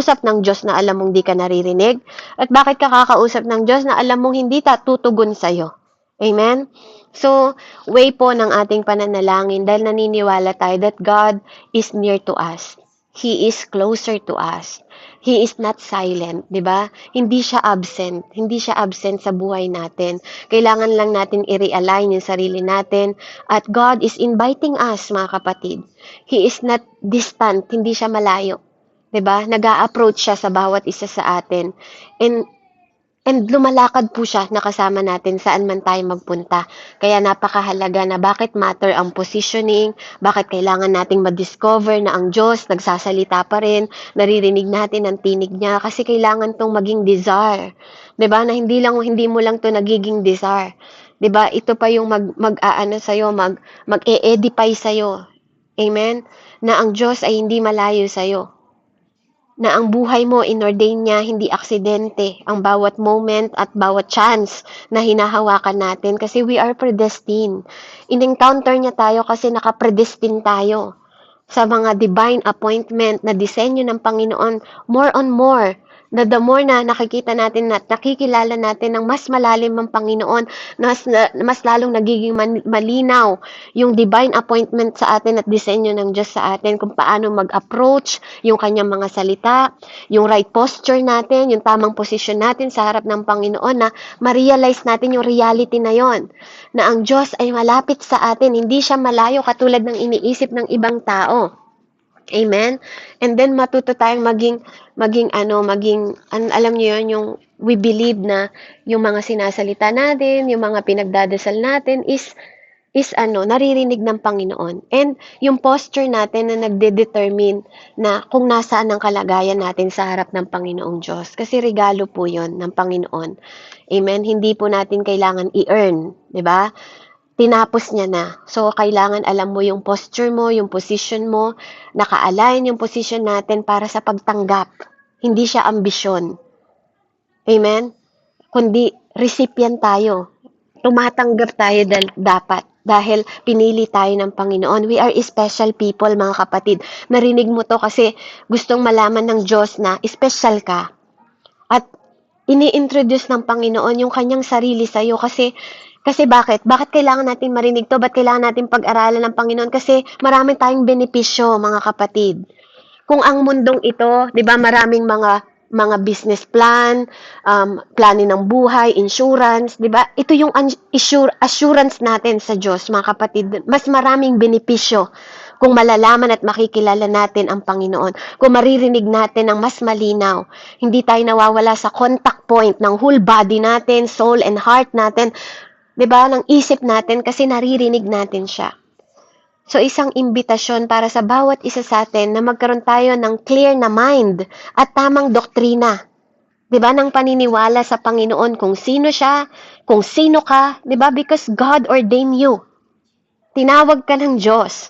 usap ng Diyos na alam mong di ka naririnig? At bakit ka kakausap ng Diyos na alam mong hindi tutugon sa'yo? Amen? So, way po ng ating pananalangin dahil naniniwala tayo that God is near to us. He is closer to us. He is not silent, di ba? Hindi siya absent. Hindi siya absent sa buhay natin. Kailangan lang natin i-realign yung sarili natin at God is inviting us, mga kapatid. He is not distant. Hindi siya malayo. 'Di ba? Nag-a-approach siya sa bawat isa sa atin. And lumalakad po siya na kasama natin saan man tayo magpunta. Kaya napakahalaga na bakit matter ang positioning, bakit kailangan nating ma-discover na ang Diyos nagsasalita pa rin, naririnig natin ang tinig niya kasi kailangan tong maging desire. 'Di ba? Na hindi mo lang to nagiging desire. 'Di ba? Ito pa yung mag-aano sa mag-e-edify sa Amen? Na ang Diyos ay hindi malayo sa na ang buhay mo inordain niya, hindi aksidente, ang bawat moment at bawat chance na hinahawakan natin kasi we are predestined. In-encounter niya tayo kasi naka-predestined tayo sa mga divine appointment na disenyo ng Panginoon, more on more, na the more na nakikita natin at nakikilala natin ng mas malalim ang Panginoon, mas lalong nagiging malinaw yung divine appointment sa atin at disenyo ng Diyos sa atin, kung paano mag-approach yung kanyang mga salita, yung right posture natin, yung tamang posisyon natin sa harap ng Panginoon, na ma-realize natin yung reality na yon, na ang Diyos ay malapit sa atin, hindi siya malayo katulad ng iniisip ng ibang tao. Amen? And then matuto tayong alam niyo yun, yung we believe na yung mga sinasalita natin, yung mga pinagdadasal natin is naririnig ng Panginoon. And yung posture natin na nagde-determine na kung nasaan ang kalagayan natin sa harap ng Panginoong Diyos. Kasi regalo po yon ng Panginoon. Amen? Hindi po natin kailangan i-earn, di ba? Tinapos niya na. So, kailangan alam mo yung posture mo, yung position mo, naka-align yung position natin para sa pagtanggap. Hindi siya ambisyon. Amen? Kundi recipient tayo. Tumatanggap tayo dapat dahil pinili tayo ng Panginoon. We are special people, mga kapatid. Narinig mo to kasi gustong malaman ng Diyos na special ka. At ini-introduce ng Panginoon yung kanyang sarili sa'yo kasi bakit? Bakit kailangan natin marinig to? Ba't kailangan natin pag-aralan ng Panginoon? Kasi marami tayong benepisyo, mga kapatid. Kung ang mundong ito, di ba, maraming mga business plan, plano ng buhay, insurance, di ba? Ito yung assurance natin sa Diyos, mga kapatid. Mas maraming benepisyo kung malalaman at makikilala natin ang Panginoon. Kung maririnig natin ang mas malinaw, hindi tayo nawawala sa contact point ng whole body natin, soul and heart natin, di ba, ng isip natin kasi naririnig natin siya. So, isang imbitasyon para sa bawat isa sa atin na magkaroon tayo ng clear na mind at tamang doktrina. 'Di ba, ng paniniwala sa Panginoon kung sino siya, kung sino ka, 'di ba? Because God ordained you. Tinawag ka ng Diyos.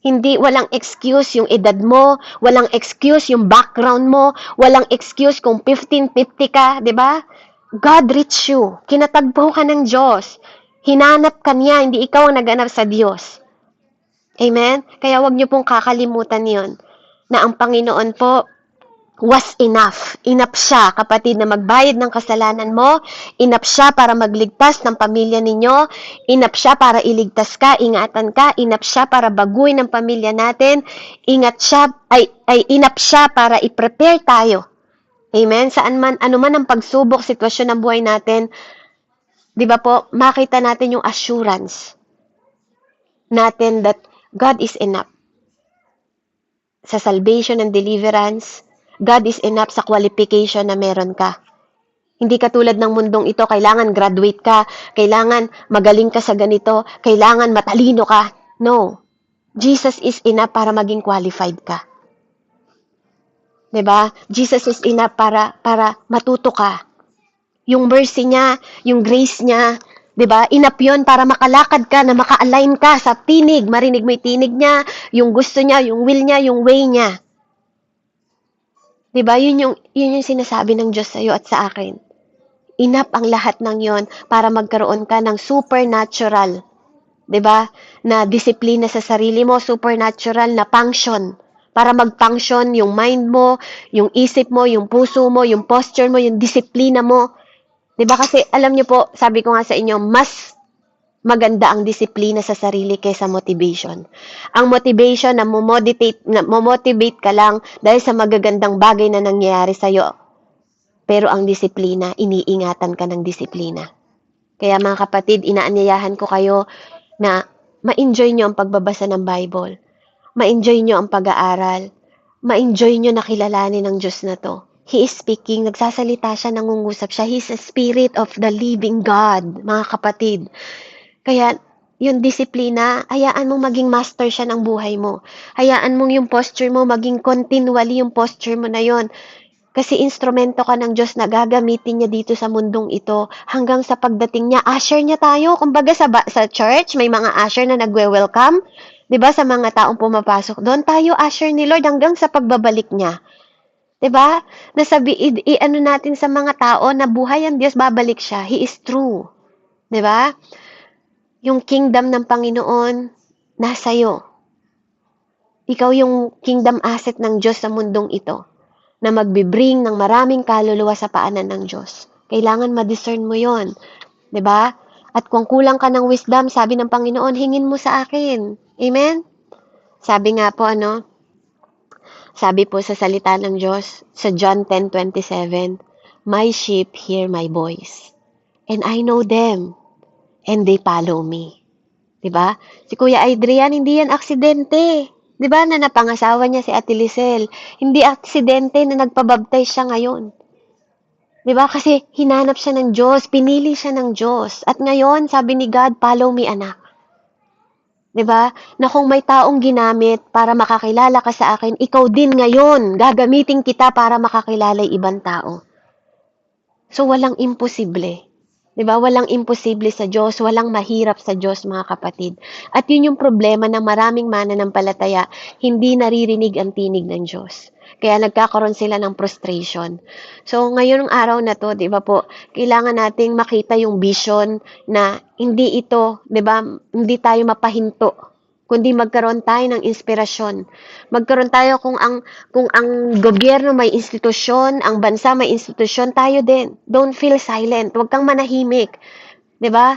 Hindi, walang excuse yung edad mo, walang excuse yung background mo, walang excuse kung 1550 ka, 'di ba? God reached you. Kinatagpo ka ng Diyos. Hinanap ka niya, hindi ikaw ang naganap sa Diyos. Amen? Kaya wag niyo pong kakalimutan yon na ang Panginoon po was enough. Enough siya, kapatid, na magbayad ng kasalanan mo. Enough siya para magligtas ng pamilya ninyo. Enough siya para iligtas ka, ingatan ka. Enough siya para baguhin ang pamilya natin. Enough siya para i-prepare tayo. Amen? Ano man ang pagsubok, sitwasyon ng buhay natin, di ba po, makita natin yung assurance natin that God is enough. Sa salvation and deliverance, God is enough sa qualification na meron ka. Hindi katulad ng mundong ito, kailangan graduate ka, kailangan magaling ka sa ganito, kailangan matalino ka. No. Jesus is enough para maging qualified ka. 'Di ba? Jesus is enough para matuto ka. Yung mercy niya, yung grace niya, 'di ba? Enough 'yon para makalakad ka, na maka-align ka sa tinig, marinig mo 'yung tinig niya, yung gusto niya, yung will niya, yung way niya. 'Di ba? Yun yung sinasabi ng Diyos sa iyo at sa akin. Enough ang lahat ng 'yon para magkaroon ka ng supernatural, 'di ba? Na disiplina sa sarili mo, supernatural na function para mag-function yung mind mo, yung isip mo, yung puso mo, yung posture mo, yung disiplina mo. 'Di ba kasi alam niyo po, sabi ko nga sa inyo, mas maganda ang disiplina sa sarili kaysa motivation. Ang motivation na motivate ka lang dahil sa magagandang bagay na nangyayari sa'yo. Pero ang disiplina, iniingatan ka ng disiplina. Kaya mga kapatid, inaanyayahan ko kayo na ma-enjoy nyo ang pagbabasa ng Bible. Ma-enjoy nyo ang pag-aaral. Ma-enjoy nyo na kilalanin ng Diyos na to. He is speaking, nagsasalita siya, nangungusap siya. He is a spirit of the living God, mga kapatid. Kaya, yung disiplina, hayaan mong maging master siya ng buhay mo. Hayaan mong yung posture mo, maging continually yung posture mo na yon. Kasi instrumento ka ng Diyos na gagamitin niya dito sa mundong ito hanggang sa pagdating niya. Usher niya tayo. Kumbaga sa church, may mga usher na nagwe-welcome. 'Di ba? Sa mga taong pumapasok doon, tayo usher ni Lord hanggang sa pagbabalik niya. 'Di ba? Ano natin sa mga tao na buhay ang Diyos, babalik siya. He is true. 'Di ba? Yung kingdom ng Panginoon, nasa iyo. Ikaw yung kingdom asset ng Diyos sa mundong ito na magbibring ng maraming kaluluwa sa paanan ng Diyos. Kailangan ma-discern mo yon, 'di ba? At kung kulang ka ng wisdom, sabi ng Panginoon, hingin mo sa akin. Amen? Sabi nga po, sabi po sa salita ng Diyos, sa John 10:27, "My sheep hear my voice, and I know them, and they follow me." 'Di ba? Si Kuya Adrian, hindi yan aksidente. 'Di ba na napangasawa niya si Ate Lisel? Hindi aksidente na nagpabaptize siya ngayon. 'Di ba? Kasi hinanap siya ng Diyos, pinili siya ng Diyos. At ngayon, sabi ni God, follow me anak. 'Di ba? Na kung may taong ginamit para makakilala ka sa akin, ikaw din ngayon gagamitin kita para makakilala ibang tao. So walang imposible. 'Di ba? Walang imposible sa Diyos, walang mahirap sa Diyos, mga kapatid. At 'yun yung problema ng maraming mananampalataya, hindi naririnig ang tinig ng Diyos. Kaya nagkakaroon sila ng frustration. So ngayong araw na 'to, 'di ba po, kailangan nating makita yung vision na hindi ito, 'di ba, hindi tayo mapahinto, kundi magkaroon tayo ng inspirasyon. Magkaroon tayo kung ang gobyerno may institusyon, ang bansa may institusyon, tayo din. Don't feel silent. Huwag kang manahimik. 'Di ba?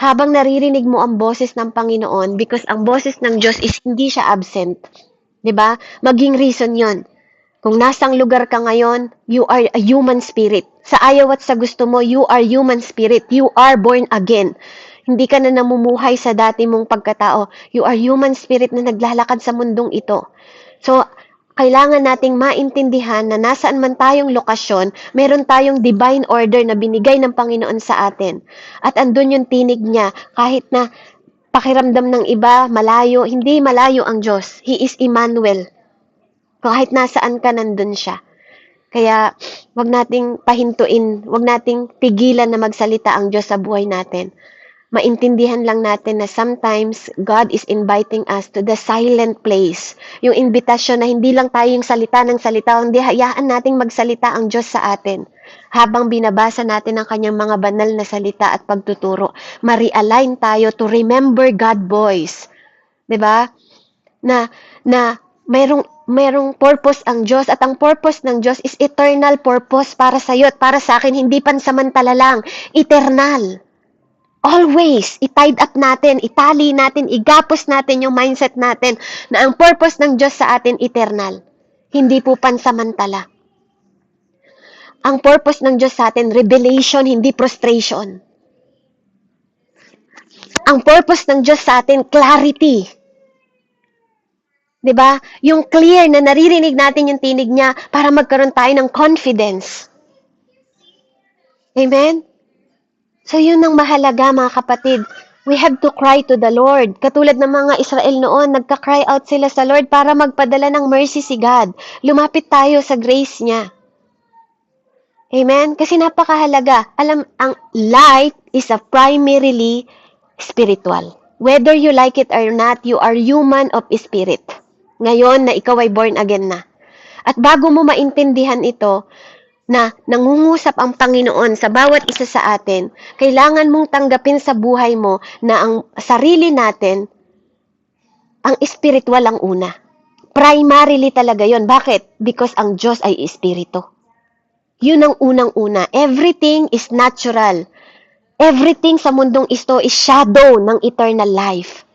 Habang naririnig mo ang boses ng Panginoon, because ang boses ng Diyos is hindi siya absent. 'Di ba? Maging reason 'yon. Kung nasang lugar ka ngayon, you are a human spirit. Sa ayaw at sa gusto mo, you are human spirit. You are born again. Hindi ka na namumuhay sa dati mong pagkatao. You are human spirit na naglalakad sa mundong ito. So, kailangan nating maintindihan na nasaan man tayong lokasyon, meron tayong divine order na binigay ng Panginoon sa atin. At andun yung tinig niya, kahit na pakiramdam ng iba, malayo, hindi malayo ang Diyos. He is Emmanuel. Kahit nasaan ka, nandun siya. Kaya, wag nating pahintuin, wag nating pigilan na magsalita ang Diyos sa buhay natin. Maintindihan lang natin na sometimes God is inviting us to the silent place. Yung invitation na hindi lang tayo yung salita ng salita, hindi hayaan nating magsalita ang Diyos sa atin. Habang binabasa natin ang kanyang mga banal na salita at pagtuturo, ma-realign tayo to remember God's voice. 'Di ba? Na merong purpose ang Diyos, at ang purpose ng Diyos is eternal purpose para sa iyo at para sa akin, hindi pansamantala lang, eternal. Always, i-tied up natin, itali natin, igapos natin yung mindset natin na ang purpose ng Diyos sa atin eternal. Hindi po pansamantala. Ang purpose ng Diyos sa atin, revelation, hindi frustration. Ang purpose ng Diyos sa atin, clarity. 'Di ba? Yung clear na naririnig natin yung tinig niya para magkaroon tayo ng confidence. Amen? So yun ang mahalaga, mga kapatid. We have to cry to the Lord. Katulad ng mga Israel noon, nagka-cry out sila sa Lord para magpadala ng mercy si God. Lumapit tayo sa grace niya. Amen? Kasi napakahalaga. Alam, ang light is a primarily spiritual. Whether you like it or not, you are human of spirit. Ngayon na ikaw ay born again na. At bago mo maintindihan ito, na nangungusap ang Panginoon sa bawat isa sa atin, kailangan mong tanggapin sa buhay mo na ang sarili natin, ang spiritual ang una. Primarily talaga yon. Bakit? Because ang Diyos ay espiritu. Yun ang unang-una. Everything is natural. Everything sa mundong ito is shadow ng eternal life.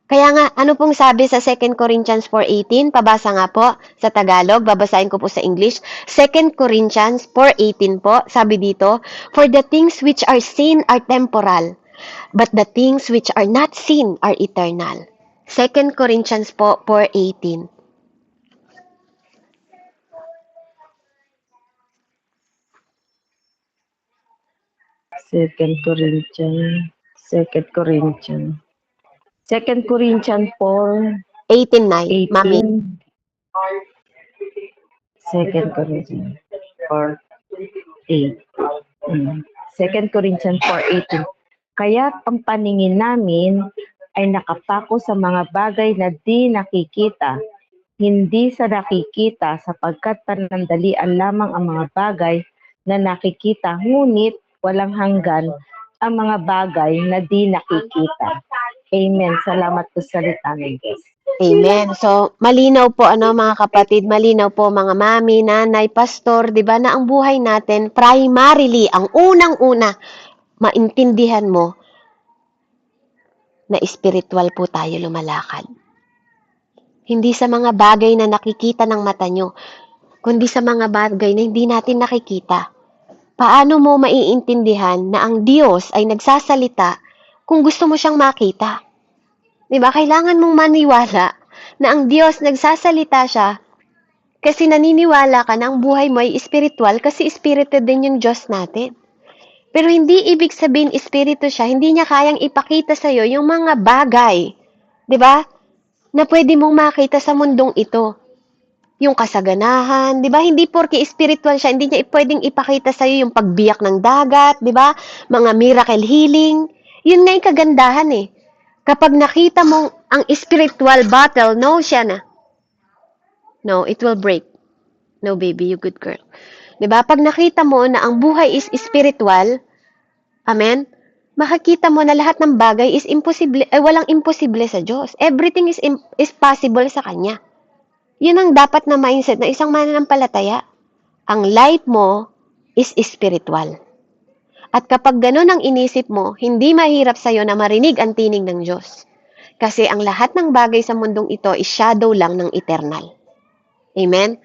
Kaya nga, ano pong sabi sa 2 Corinthians 4:18? Pabasa nga po sa Tagalog, babasahin ko po sa English. 2 Corinthians 4:18 po, sabi dito, "For the things which are seen are temporal, but the things which are not seen are eternal." 2 Corinthians po 4:18. Second Corinthians 4:18. 18, Mami. 2 Corinthians 4:8. 2 Corinthians 4:18. Kaya't ang paningin namin ay nakapako sa mga bagay na di nakikita, hindi sa nakikita, sapagkat panandalian lamang ang mga bagay na nakikita, ngunit walang hanggan ang mga bagay na di nakikita. Amen. Salamat po sa salita ng Diyos. Amen. So, malinaw po mga kapatid, malinaw po mga mami, nanay, pastor, 'di ba, na ang buhay natin primarily, ang unang-una, maintindihan mo na spiritual po tayo lumalakad. Hindi sa mga bagay na nakikita ng mata nyo, kundi sa mga bagay na hindi natin nakikita. Paano mo maiintindihan na ang Diyos ay nagsasalita kung gusto mo siyang makita? Diba? Kailangan mong maniwala na ang Diyos nagsasalita siya kasi naniniwala ka na ang buhay mo ay spiritual kasi spirited din yung Diyos natin. Pero hindi ibig sabihin espiritu siya, hindi niya kayang ipakita sa'yo yung mga bagay, diba? Na pwede mong makita sa mundong ito. Yung kasaganahan, di ba? Hindi porke spiritual siya, hindi niya pwedeng ipakita sa'yo yung pagbiyak ng dagat, di ba? Mga miracle healing. Yun nga yung kagandahan eh. Kapag nakita mong ang spiritual battle, no siya na. No, it will break. No, baby, you good girl. Di ba? Pag nakita mo na ang buhay is spiritual, amen? Makikita mo na lahat ng bagay is imposible, walang imposible sa Diyos. Everything is possible sa Kanya. Yun ang dapat na mindset na isang mananampalataya. Ang life mo is spiritual. At kapag ganun ang inisip mo, hindi mahirap sa'yo na marinig ang tinig ng Diyos. Kasi ang lahat ng bagay sa mundong ito is shadow lang ng eternal. Amen?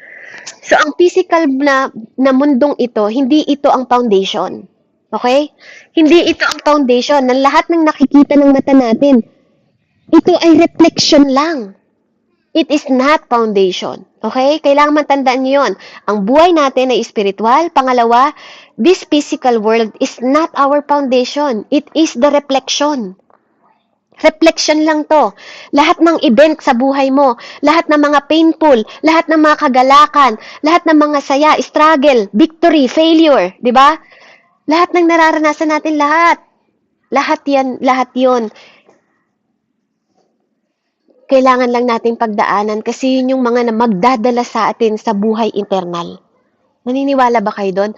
So, ang physical na mundong ito, hindi ito ang foundation. Okay? Hindi ito ang foundation ng lahat ng nakikita ng mata natin. Ito ay reflection lang. It is not foundation. Okay? Kailangan matandaan niyo yun. Ang buhay natin ay spiritual. Pangalawa, this physical world is not our foundation. It is the reflection. Reflection lang to. Lahat ng event sa buhay mo, lahat ng mga painful, lahat ng mga kagalakan, lahat ng mga saya, struggle, victory, failure, di ba? Lahat ng nararanasan natin, lahat. Lahat yon. Kailangan lang nating pagdaanan kasi yun yung mga na magdadala sa atin sa buhay eternal. Naniniwala ba kayo doon?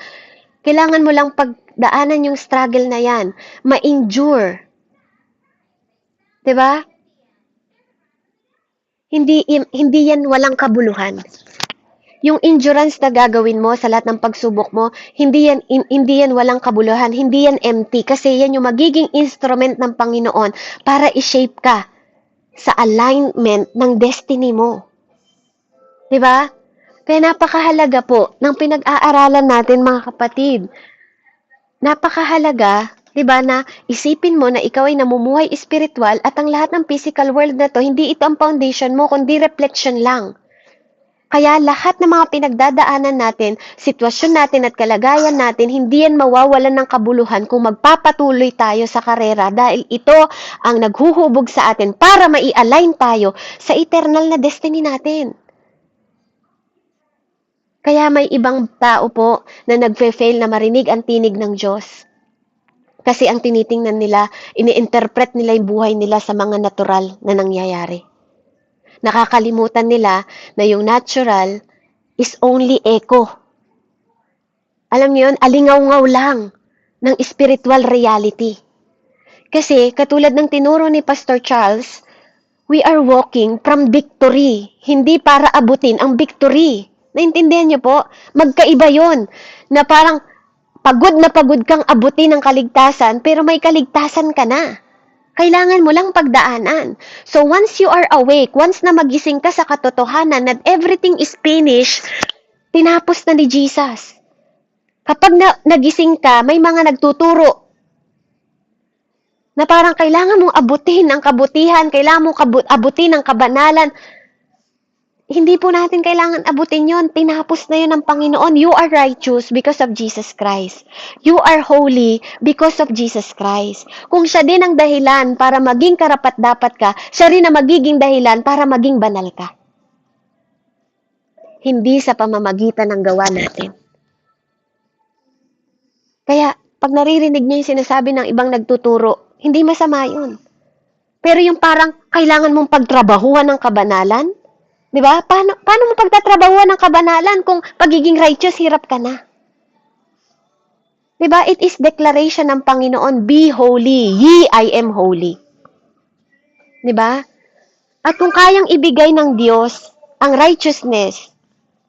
Kailangan mo lang pagdaanan yung struggle na yan. Ma-endure. Diba? Hindi yan walang kabuluhan. Yung endurance na gagawin mo sa lahat ng pagsubok mo, hindi yan walang kabuluhan, hindi yan empty kasi yan yung magiging instrument ng Panginoon para i-shape ka sa alignment ng destiny mo. 'Di ba? Kaya napakahalaga po ng pinag-aaralan natin mga kapatid. Napakahalaga, 'di ba, na isipin mo na ikaw ay namumuhay spiritual at ang lahat ng physical world na to, hindi ito ang foundation mo kundi reflection lang. Kaya lahat ng mga pinagdadaanan natin, sitwasyon natin at kalagayan natin, hindi yan mawawalan ng kabuluhan kung magpapatuloy tayo sa karera dahil ito ang naghuhubog sa atin para mai-align tayo sa eternal na destiny natin. Kaya may ibang tao po na nagfe-fail na marinig ang tinig ng Diyos. Kasi ang tinitingnan nila, ini-interpret nila yung buhay nila sa mga natural na nangyayari. Nakakalimutan nila na yung natural is only echo. Alam niyo yun, alingaw-ngaw lang ng spiritual reality. Kasi katulad ng tinuro ni Pastor Charles, we are walking from victory, hindi para abutin ang victory. Naintindihan niyo po? Magkaiba yon na parang pagod na pagod kang abutin ng kaligtasan, pero may kaligtasan ka na. Kailangan mo lang pagdaanan. So once you are awake, once na magising ka sa katotohanan that everything is finished, tinapos na ni Jesus. Kapag nagising ka, may mga nagtuturo na parang kailangan mong abutin ang kabutihan, kailangan mong abutin ang kabanalan. Hindi po natin kailangan abutin yon. Tinapos na yun ng Panginoon. You are righteous because of Jesus Christ. You are holy because of Jesus Christ. Kung siya din ang dahilan para maging karapat-dapat ka, siya rin ang magiging dahilan para maging banal ka. Hindi sa pamamagitan ng gawa natin. Kaya, pag naririnig niyo yung sinasabi ng ibang nagtuturo, hindi masama yun. Pero yung parang kailangan mong pagtrabahuan ng kabanalan, di ba? Paano mo pagtatrabahuan ng kabanalan kung pagiging righteous, hirap ka na? Di ba? It is declaration ng Panginoon, be holy, ye I am holy. Di ba? At kung kayang ibigay ng Diyos ang righteousness,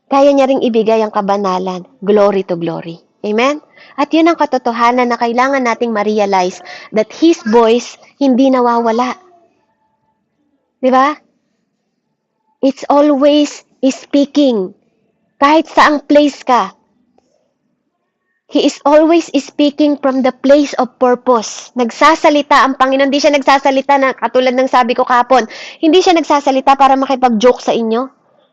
kaya niya ring ibigay ang kabanalan, glory to glory. Amen? At yun ang katotohanan na kailangan nating ma-realize that His voice hindi nawawala. Di ba? It's always speaking. Kahit saang place ka, He is always speaking from the place of purpose. Nagsasalita ang Panginoon. Hindi siya nagsasalita na katulad ng sabi ko kahapon. Hindi siya nagsasalita para makipag-joke sa inyo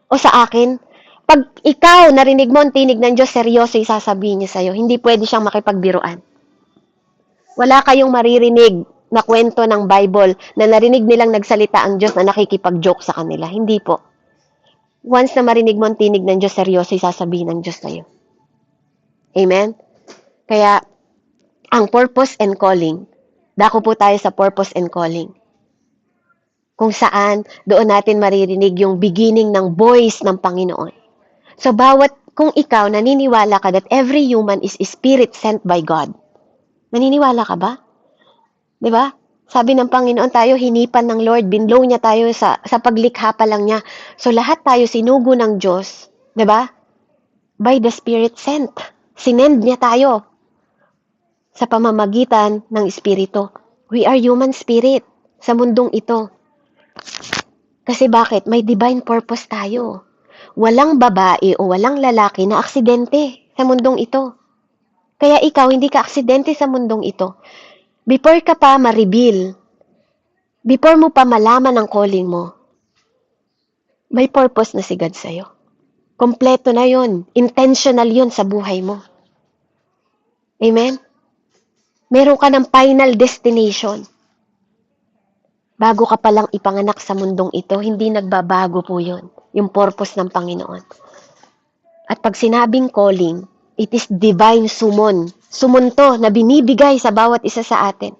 o sa akin. Pag ikaw narinig mo ang tinig ng Diyos, seryoso yung sasabihin niya sa'yo. Hindi pwede siyang makipagbiruan. Wala kayong maririnig na kwento ng Bible na narinig nilang nagsalita ang Diyos na nakikipag-joke sa kanila. Hindi po. Once na marinig mo ang tinig ng Diyos, seryoso yung sasabihin ng Diyos sa'yo. Amen? Kaya, ang purpose and calling, dako po tayo sa purpose and calling. Kung saan, doon natin maririnig yung beginning ng voice ng Panginoon. So, kung ikaw naniniwala ka that every human is spirit sent by God, naniniwala ka ba? Diba? Sabi ng Panginoon tayo, hinipan ng Lord, binlow niya tayo sa paglikha pa lang niya. So, lahat tayo sinugo ng Diyos, diba? By the Spirit sent. Sinend niya tayo sa pamamagitan ng Espiritu. We are human spirit sa mundong ito. Kasi bakit? May divine purpose tayo. Walang babae o walang lalaki na aksidente sa mundong ito. Kaya ikaw, hindi ka aksidente sa mundong ito. Before ka pa ma-reveal, before mo pa malaman ang calling mo, may purpose na si God sa'yo. Kompleto na yon, intentional yon sa buhay mo. Amen? Meron ka ng final destination. Bago ka palang ipanganak sa mundong ito, hindi nagbabago po yon, yung purpose ng Panginoon. At pag sinabing calling, it is divine summon. Summon to na binibigay sa bawat isa sa atin.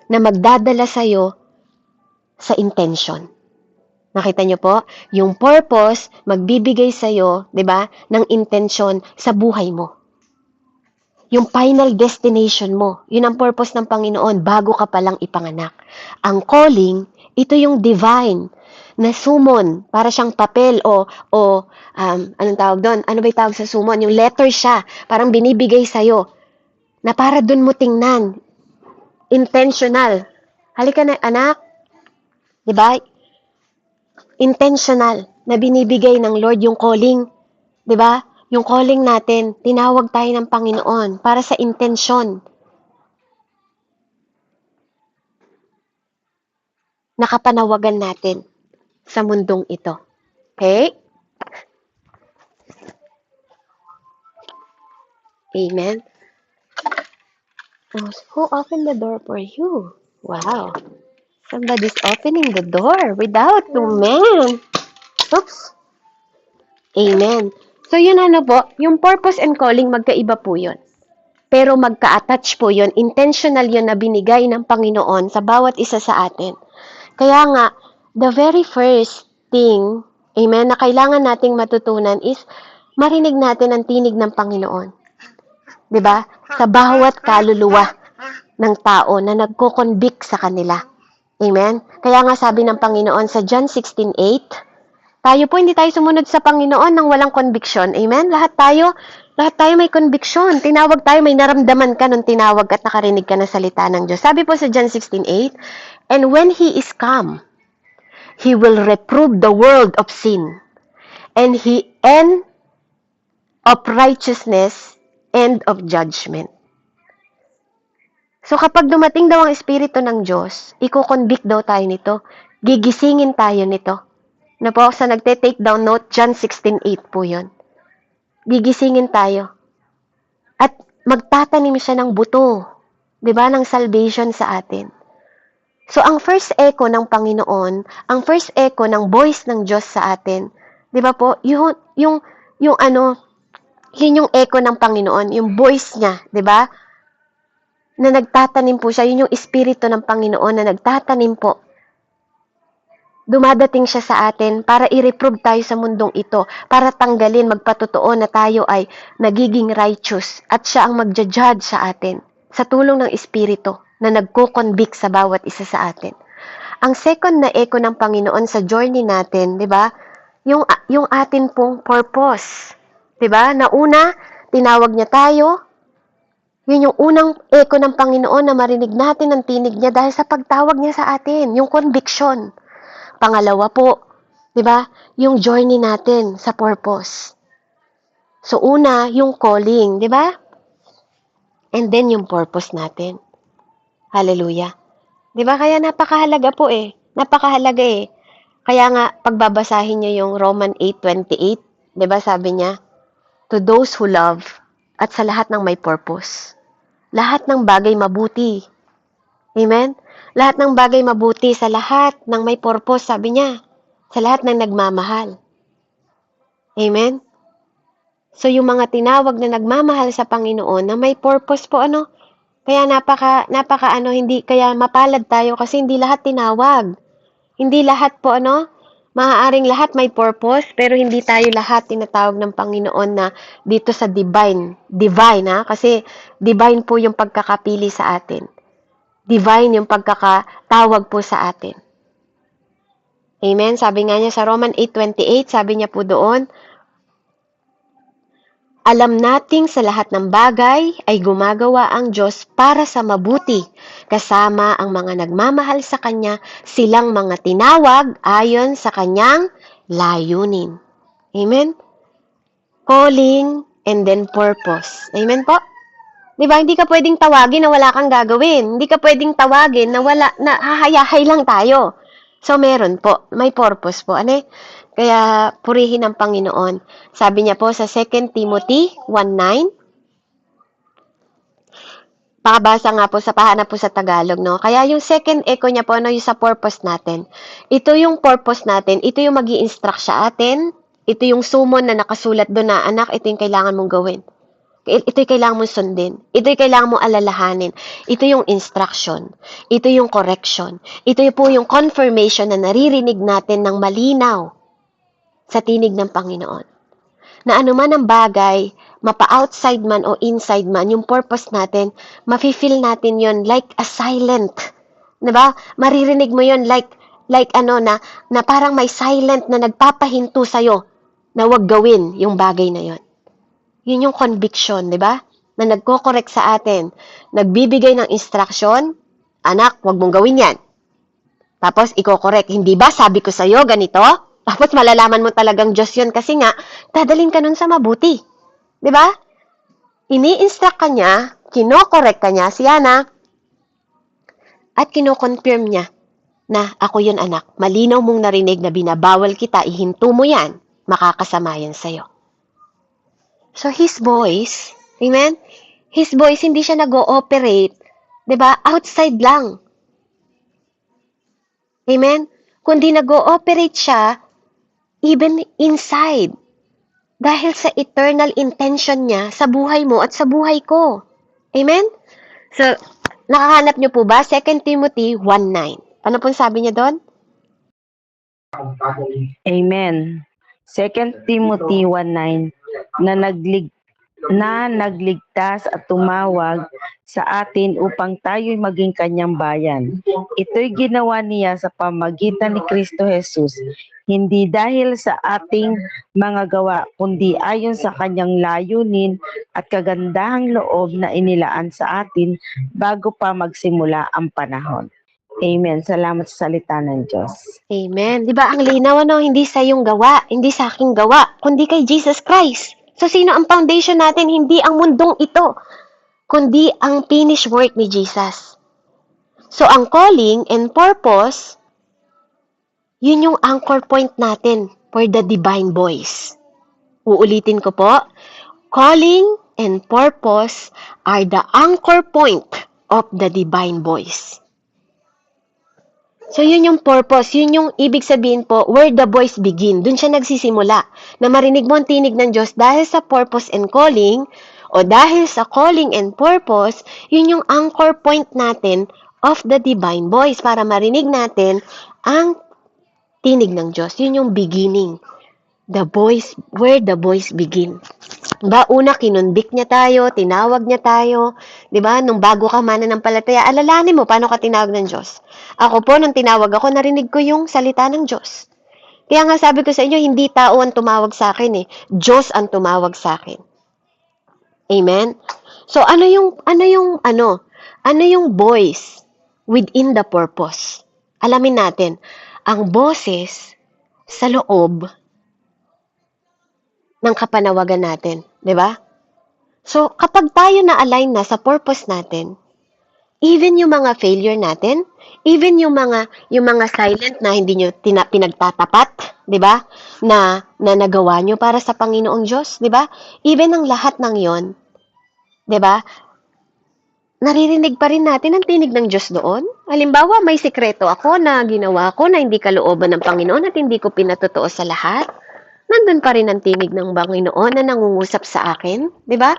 Na magdadala sa'yo sa intention. Nakita niyo po? Yung purpose, magbibigay sa'yo, di ba, ng intention sa buhay mo. Yung final destination mo, yun ang purpose ng Panginoon bago ka palang ipanganak. Ang calling, ito yung divine na summon, para siyang papel anong tawag doon? Ano ba yung tawag sa summon? Yung letter siya, parang binibigay sa'yo, na para doon mo tingnan, intentional. Halika na, anak. Diba? Intentional na binibigay ng Lord yung calling. Diba? Yung calling natin, tinawag tayo ng Panginoon para sa intensyon. Nakapanawagan natin sa mundong ito. Okay? Amen? Oh, who opened the door for you? Wow. Somebody's opening the door without you, man. Oops. Amen. So, yun po, yung purpose and calling, magkaiba po yun. Pero magka-attach po yun, intentional yun na binigay ng Panginoon sa bawat isa sa atin. Kaya nga, the very first thing, amen, na kailangan nating matutunan is marinig natin ang tinig ng Panginoon. 'Di ba? Sa bawat kaluluwa ng tao na nagko-convict sa kanila. Amen? Kaya nga sabi ng Panginoon sa John 16:8, tayo po hindi tayo sumunod sa Panginoon nang walang conviction. Amen? Lahat tayo may conviction. Tinawag tayo, may naramdaman ka nung tinawag at nakarinig ka ng salita ng Diyos. Sabi po sa John 16:8, and when He is come, He will reprove the world of sin, and of righteousness, and of judgment. So kapag dumating daw ang Espiritu ng Diyos, iko-convict daw tayo nito. Gigisingin tayo nito. Na po, sa nagte-take down note, John 16:8 po yun. Gigisingin tayo. At magtatanim siya ng buto, di ba, ng salvation sa atin. So, ang first echo ng Panginoon, ang first echo ng voice ng Diyos sa atin, di ba po, yun yung echo ng Panginoon, yung voice niya, di ba, na nagtatanim po siya, yun yung Espiritu ng Panginoon na nagtatanim po. Dumadating siya sa atin para i-reprove tayo sa mundong ito, para tanggalin, magpatotoo na tayo ay nagiging righteous at siya ang magja-judge sa atin sa tulong ng Espiritu na nagko-convict sa bawat isa sa atin. Ang second na echo ng Panginoon sa journey natin, 'di ba? Yung atin pong purpose. 'Di ba? Na una, tinawag niya tayo. Yun yung unang echo ng Panginoon na marinig natin ang tinig niya dahil sa pagtawag niya sa atin, yung conviction. Pangalawa po, 'di ba? Yung journey natin sa purpose. So una, yung calling, 'di ba? And then yung purpose natin. Hallelujah. 'Di ba? Kaya napakahalaga po eh. Napakahalaga eh. Kaya nga pagbabasahin niyo yung Roman 8:28, 'di ba? Sabi niya, to those who love at sa lahat ng may purpose. Lahat ng bagay mabuti. Amen? Lahat ng bagay mabuti sa lahat ng may purpose, sabi niya. Sa lahat ng nagmamahal. Amen? So, yung mga tinawag na nagmamahal sa Panginoon na may purpose po, kaya hindi, kaya mapalad tayo kasi hindi lahat tinawag. Hindi lahat po, maaaring lahat may purpose, pero hindi tayo lahat tinatawag ng Panginoon na dito sa divine, kasi divine po yung pagkakapili sa atin. Divine yung pagkakatawag po sa atin. Amen? Sabi nga niya sa Roman 8:28, sabi niya po doon, alam nating sa lahat ng bagay ay gumagawa ang Diyos para sa mabuti, kasama ang mga nagmamahal sa Kanya, silang mga tinawag ayon sa Kanyang layunin. Amen? Calling and then purpose. Amen po? Diba, hindi ka pwedeng tawagin na wala kang gagawin. Hindi ka pwedeng tawagin na hahayahay lang tayo. So, meron po. May purpose po. Kaya, purihin ang Panginoon. Sabi niya po sa 2 Timothy 1:9, pakabasa nga po pahanap po sa Tagalog, no? Kaya yung second echo niya po, yung sa purpose natin. Ito yung purpose natin. Ito yung mag-i-instruct sa atin. Ito yung summon na nakasulat doon na, anak, ito yung kailangan mong gawin. Ito yung kailangan mong sundin. Ito yung kailangan mong alalahanin. Ito yung instruction. Ito yung correction. Ito yung po yung confirmation na naririnig natin ng malinaw sa tinig ng Panginoon. Na anuman ang bagay, mapa-outside man o inside man, yung purpose natin, mafe-feel natin yon like a silent. Diba? Maririnig mo yon like na parang may silent na nagpapahinto sa'yo na wag gawin yung bagay na yon. Yun yung conviction, di ba? Na nagko-correct sa atin. Nagbibigay ng instruction, anak, wag mong gawin yan. Tapos, iko-correct. Hindi ba, sabi ko sa'yo, ganito? Tapos, malalaman mo talagang Diyos yun kasi nga, dadalhin ka nun sa mabuti. Di ba? Ini-instruct ka niya, kino-correct ka niya, si Ana, at kino-confirm niya na ako yun, anak. Malinaw mong narinig na binabawal kita, ihinto mo yan, makakasama yan sa'yo. So, His voice, amen? His voice, hindi siya nag-ooperate, diba? Outside lang. Amen? Kundi nag-ooperate siya, even inside. Dahil sa eternal intention niya sa buhay mo at sa buhay ko. Amen? So, nakahanap niyo po ba? 2 Timothy 1:9. Ano pong sabi niya doon? Amen. 2 Timothy 1:9 na na nagligtas at tumawag sa atin upang tayo'y maging kanyang bayan. Ito'y ginawa niya sa pamagitan ni Kristo Jesus, hindi dahil sa ating mga gawa, kundi ayon sa kanyang layunin at kagandahang loob na inilaan sa atin bago pa magsimula ang panahon. Amen. Salamat sa salita ng Diyos. Amen. Di ba ang linaw, ano? Hindi sa iyong gawa, hindi sa aking gawa, kundi kay Jesus Christ. So, sino ang foundation natin? Hindi ang mundong ito, kundi ang finished work ni Jesus. So, ang calling and purpose, yun yung anchor point natin for the divine voice. Uulitin ko po, calling and purpose are the anchor point of the divine voice. So, yun yung purpose, yun yung ibig sabihin po, where the voice begin. Dun siya nagsisimula, na marinig mo ang tinig ng Diyos dahil sa purpose and calling, o dahil sa calling and purpose, yun yung anchor point natin of the divine voice para marinig natin ang tinig ng Diyos. Yun yung beginning. The voice, where the voice begin. Diba? Una, kinunbik niya tayo, tinawag niya tayo. Diba? Nung bago ka mananampalataya, alalahanin mo paano ka tinawag ng Diyos. Ako po, nung tinawag ako, narinig ko yung salita ng Diyos. Kaya nga sabi ko sa inyo, hindi tao ang tumawag sa akin eh. Diyos ang tumawag sa akin. Amen? So, ano yung voice within the purpose? Alamin natin, ang boses sa loob ng kapanawagan natin, di ba? So, kapag tayo na-align na sa purpose natin, even yung mga failure natin, even yung mga silent na hindi nyo pinagtatapat, di ba? Na nagawa nyo para sa Panginoong Diyos, di ba? Even ang lahat ng yon, di ba? Naririnig pa rin natin ang tinig ng Diyos doon. Halimbawa, may sikreto ako na ginawa ko na hindi kalooban ng Panginoon at hindi ko pinatotoo sa lahat. Nandun pa rin ang tinig ng Panginoon na nangungusap sa akin, di ba?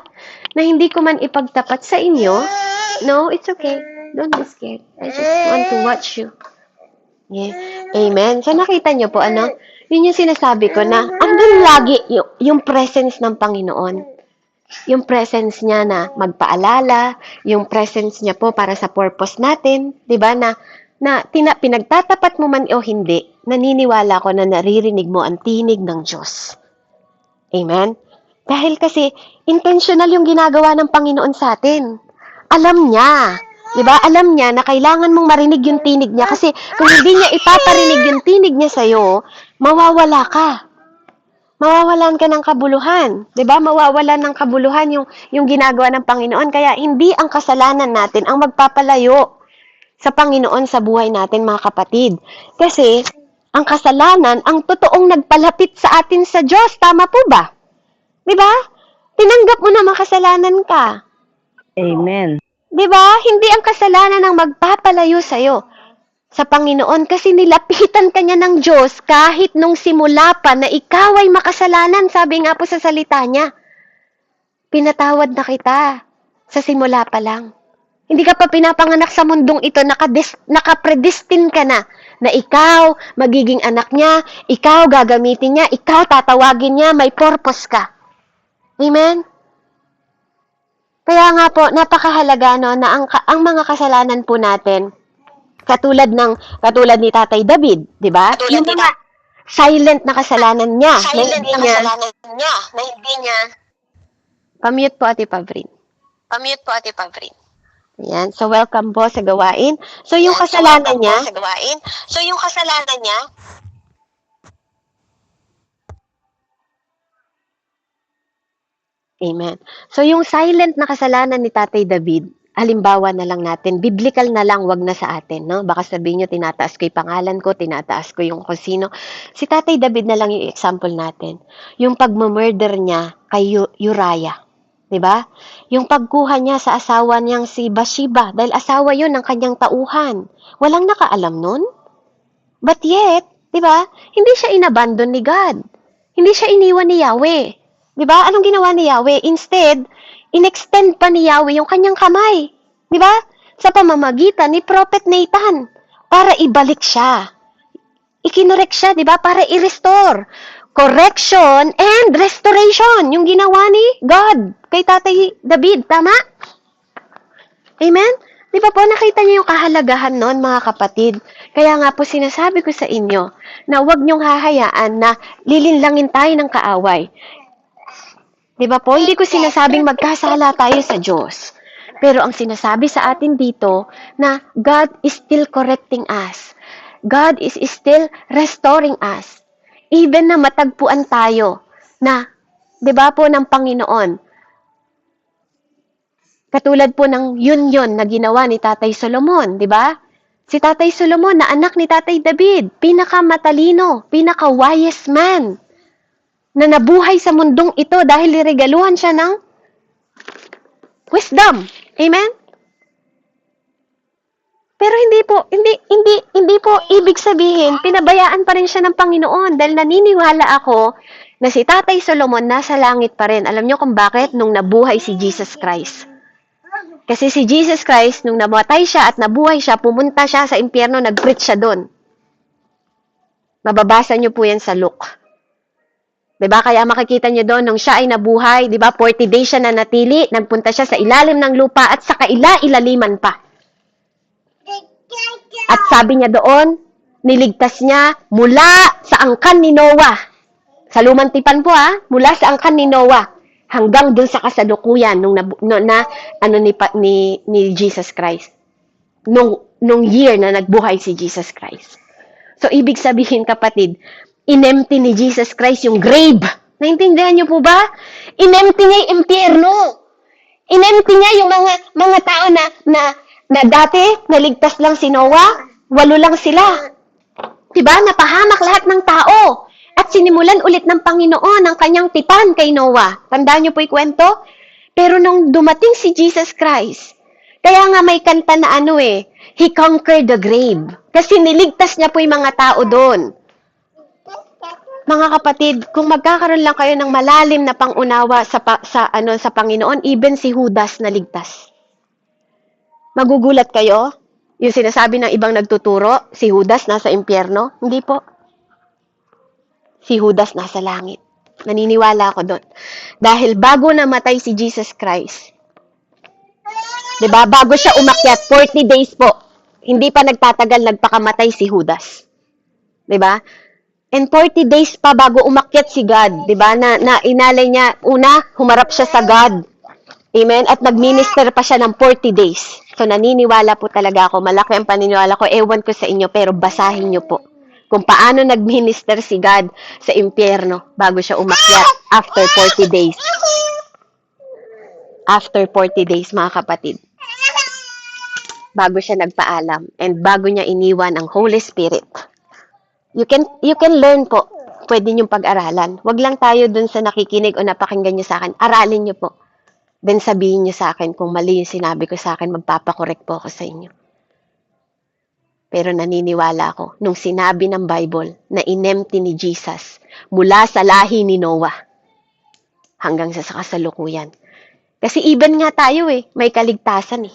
Na hindi ko man ipagtapat sa inyo. No, it's okay. Don't be scared. I just want to watch you. Yeah. Amen. So, nakita nyo po, ano? Yun yung sinasabi ko na andun lagi yung presence ng Panginoon. Yung presence niya na magpaalala, yung presence niya po para sa purpose natin, di ba? Na pinagtatapat mo man o hindi, naniniwala ko na naririnig mo ang tinig ng Diyos. Amen? Dahil kasi, intentional yung ginagawa ng Panginoon sa atin. Alam niya, di ba? Alam niya na kailangan mong marinig yung tinig niya kasi kung hindi niya ipaparinig yung tinig niya sa'yo, mawawala ka. Mawawalan ka ng kabuluhan, 'di ba? Mawawalan ng kabuluhan yung ginagawa ng Panginoon. Kaya hindi ang kasalanan natin ang magpapalayo sa Panginoon sa buhay natin, mga kapatid. Kasi ang kasalanan ang totoong nagpalapit sa atin sa Diyos, tama po ba? 'Di ba? Tinanggap mo na makasalanan ka. Amen. 'Di ba? Hindi ang kasalanan ang magpapalayo sa iyo sa Panginoon kasi nilapitan ka niya ng Diyos kahit nung simula pa na ikaw ay makasalanan, sabi nga po sa salita niya. Pinatawad na kita sa simula pa lang. Hindi ka pa pinapanganak sa mundong ito, nakapredestin ka na ikaw magiging anak niya, ikaw gagamitin niya, ikaw tatawagin niya, may purpose ka. Amen? Kaya nga po, napakahalaga no, na ang mga kasalanan po natin, katulad ni Tatay David, di ba? Yung mga silent na kasalanan niya, na hindi niya. Pamute po, Ate Pavrin. Ayan. So, welcome po sa gawain. So, yung kasalanan niya, Amen. So, yung silent na kasalanan ni Tatay David, halimbawa na lang natin, biblical na lang, wag na sa atin, no? Baka sabihin nyo, tinataas ko yung pangalan ko, tinataas ko yung kung sino. Si Tatay David na lang yung example natin. Yung pagmamurder niya kay Uriah. Diba? Yung pagkuha niya sa asawa niyang si Bathsheba, dahil asawa yun ng kanyang tauhan. Walang nakaalam nun. But yet, diba? Hindi siya inabandon ni God. Hindi siya iniwan ni Yahweh. Diba? Anong ginawa ni Yahweh? Instead, inextend pa ni Yahweh yung kanyang kamay. Diba? Sa pamamagitan ni Prophet Nathan para ibalik siya. Ikinorek siya, diba? Para i-restore. correction, and restoration. Yung ginawa ni God kay Tatay David. Tama? Amen? Di ba po, nakita niyo yung kahalagahan noon, mga kapatid? Kaya nga po sinasabi ko sa inyo na huwag niyong hahayaan na lilinlangin tayo ng kaaway. Di ba po, hindi ko sinasabing magkasala tayo sa Diyos. Pero ang sinasabi sa atin dito na God is still correcting us. God is still restoring us. Even na matagpuan tayo na, di ba po, ng Panginoon. Katulad po ng yun na ginawa ni Tatay Solomon, di ba? Si Tatay Solomon na anak ni Tatay David, pinakamatalino, pinaka-wise man na nabuhay sa mundong ito dahil niregaluhan siya ng wisdom. Amen? Pero hindi po ibig sabihin, pinabayaan pa rin siya ng Panginoon dahil naniniwala ako na si Tatay Solomon nasa langit pa rin. Alam niyo kung bakit? Nung nabuhay si Jesus Christ. Kasi si Jesus Christ, nung namatay siya at nabuhay siya, pumunta siya sa impyerno, nag-preach siya doon. Mababasa niyo po yan sa Luke. Diba? Kaya makikita niyo doon, nung siya ay nabuhay, diba? 40 days siya na natili, nagpunta siya sa ilalim ng lupa at sa kaila-ilaliman pa. At sabi niya doon, niligtas niya mula sa angkan ni Noah. Sa lumang tipan po mula sa angkan ni Noah hanggang doon sa kasalukuyan ni Jesus Christ. Nung year na nagbuhay si Jesus Christ. So ibig sabihin, kapatid, inempty ni Jesus Christ yung grave. Naintindihan niyo po ba? Inempty niya yung impyerno. Inempty niya yung mga tao na dati, naligtas lang si Noah, 8 lang sila. Diba? Napahamak lahat ng tao. At sinimulan ulit ng Panginoon ang kanyang tipan kay Noah. Tandaan niyo po yung kwento? Pero nung dumating si Jesus Christ, kaya nga may kanta na He conquered the grave. Kasi niligtas niya po yung mga tao doon. Mga kapatid, kung magkakaroon lang kayo ng malalim na pangunawa sa Panginoon, even si Judas naligtas. Magugulat kayo? Yung sinasabi ng ibang nagtuturo, si Judas nasa impyerno? Hindi po. Si Judas nasa langit. Naniniwala ako doon. Dahil bago namatay si Jesus Christ, diba? Bago siya umakyat, 40 days po. Hindi pa nagtatagal, nagpakamatay si Judas. Diba? And 40 days pa bago umakyat si God, diba? Na inalay niya, una, humarap siya sa God. Amen? At nag-minister pa siya ng 40 days. So, naniniwala po talaga ako. Malaki ang paniniwala ko. Ewan ko sa inyo, pero basahin niyo po. Kung paano nag-minister si God sa impyerno bago siya umakyat after 40 days. After 40 days, mga kapatid. Bago siya nagpaalam. And bago niya iniwan ang Holy Spirit. You can learn po. Pwede niyong pag-aralan. Wag lang tayo dun sa nakikinig o napakinggan niyo sa akin. Aralin niyo po. Then sabihin niyo sa akin kung mali yung sinabi ko sa akin, magpapakorek po ako sa inyo. Pero naniniwala ako, nung sinabi ng Bible na inempty ni Jesus mula sa lahi ni Noah hanggang sa kasalukuyan. Kasi even nga tayo may kaligtasan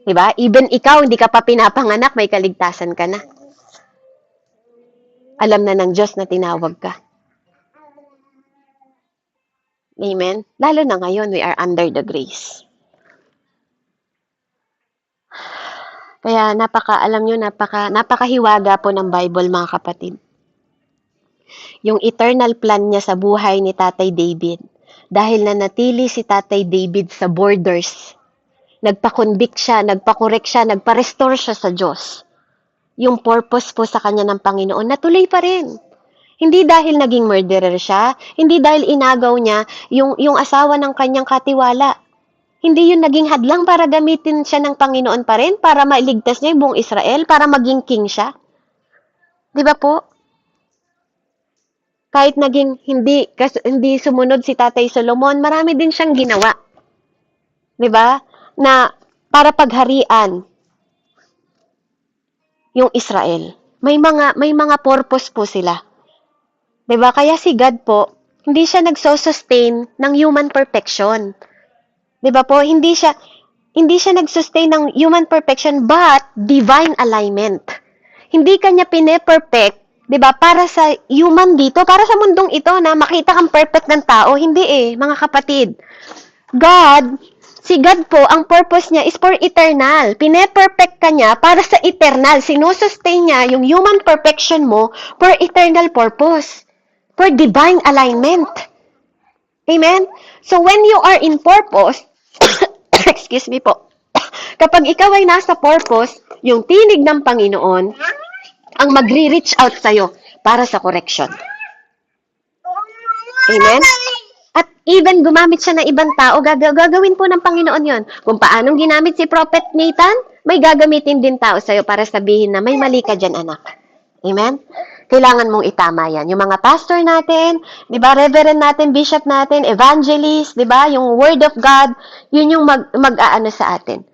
Diba? Even ikaw, hindi ka pa pinapanganak, may kaligtasan ka na. Alam na ng Diyos na tinawag ka. Amen? Lalo na ngayon, we are under the grace. Kaya napakahiwaga po ng Bible, mga kapatid. Yung eternal plan niya sa buhay ni Tatay David, dahil nanatili si Tatay David sa borders, nagpa-convict siya, nagpa-correct siya, nagpa-restore siya sa Diyos. Yung purpose po sa kanya ng Panginoon, natuloy pa rin. Hindi dahil naging murderer siya, hindi dahil inagaw niya yung asawa ng kanyang katiwala. Hindi yun naging hadlang para gamitin siya ng Panginoon pa rin, para mailigtas niya yung buong Israel, para maging king siya. Di ba po? Kahit naging hindi sumunod si Tatay Solomon, marami din siyang ginawa. Di ba? Na para pagharian yung Israel. May mga purpose po sila. 'Di ba? Kaya si God po, hindi siya nagso-sustain ng human perfection. 'Di ba po? Hindi siya nag-sustain ng human perfection but divine alignment. Hindi kanya pine-perfect 'Di ba? Para sa human dito, para sa mundong ito na makita kang perfect ng tao, hindi mga kapatid. Si God po, ang purpose niya is for eternal. Pine-perfect ka niya para sa eternal. Sinusustain niya yung human perfection mo for eternal purpose. For divine alignment. Amen? So when you are in purpose, excuse me po, kapag ikaw ay nasa purpose, yung tinig ng Panginoon, ang magre-reach out sa'yo para sa correction. Amen? At even gumamit siya ng ibang tao, gagawin po ng Panginoon yon. Kung paanong ginamit si Prophet Nathan, may gagamitin din tao sa'yo para sabihin na may mali ka dyan, anak. Amen? Kailangan mong itama yan. Yung mga pastor natin, di ba, reverend natin, bishop natin, evangelist, di ba, yung word of God, yun yung mag-aano sa atin.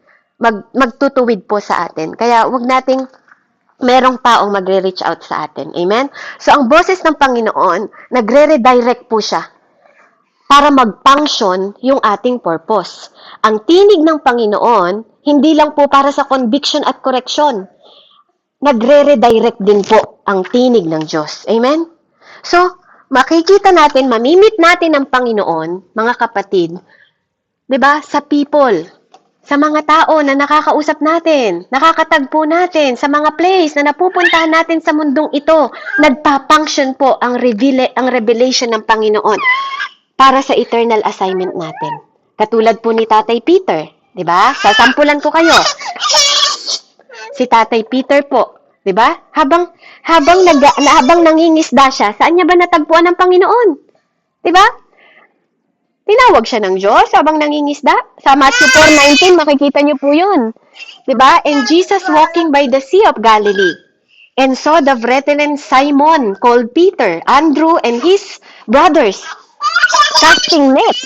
Magtutuwid po sa atin. Kaya wag nating merong taong magre-reach out sa atin. Amen? So, ang boses ng Panginoon, nagre-redirect po siya para mag-function yung ating purpose. Ang tinig ng Panginoon, hindi lang po para sa conviction at correction. Nagre-redirect din po ang tinig ng Diyos. Amen? So, makikita natin, mamimit natin ang Panginoon, mga kapatid, 'di ba, sa people, sa mga tao na nakakausap natin, nakakatagpo natin, sa mga place na napupuntahan natin sa mundong ito, nagpa-function po ang revelation ng Panginoon para sa eternal assignment natin. Katulad po ni Tatay Peter, 'di ba? Sasampulan ko kayo. Si Tatay Peter po, 'di ba? Habang nangingisda siya, saan niya ba natagpuan ng Panginoon? 'Di ba? Tinawag siya ng Diyos habang nangingisda. Sa Matthew 4:19 makikita niyo po 'yun. 'Di ba? And Jesus walking by the Sea of Galilee and saw the brethren Simon called Peter, Andrew and his brothers casting nets.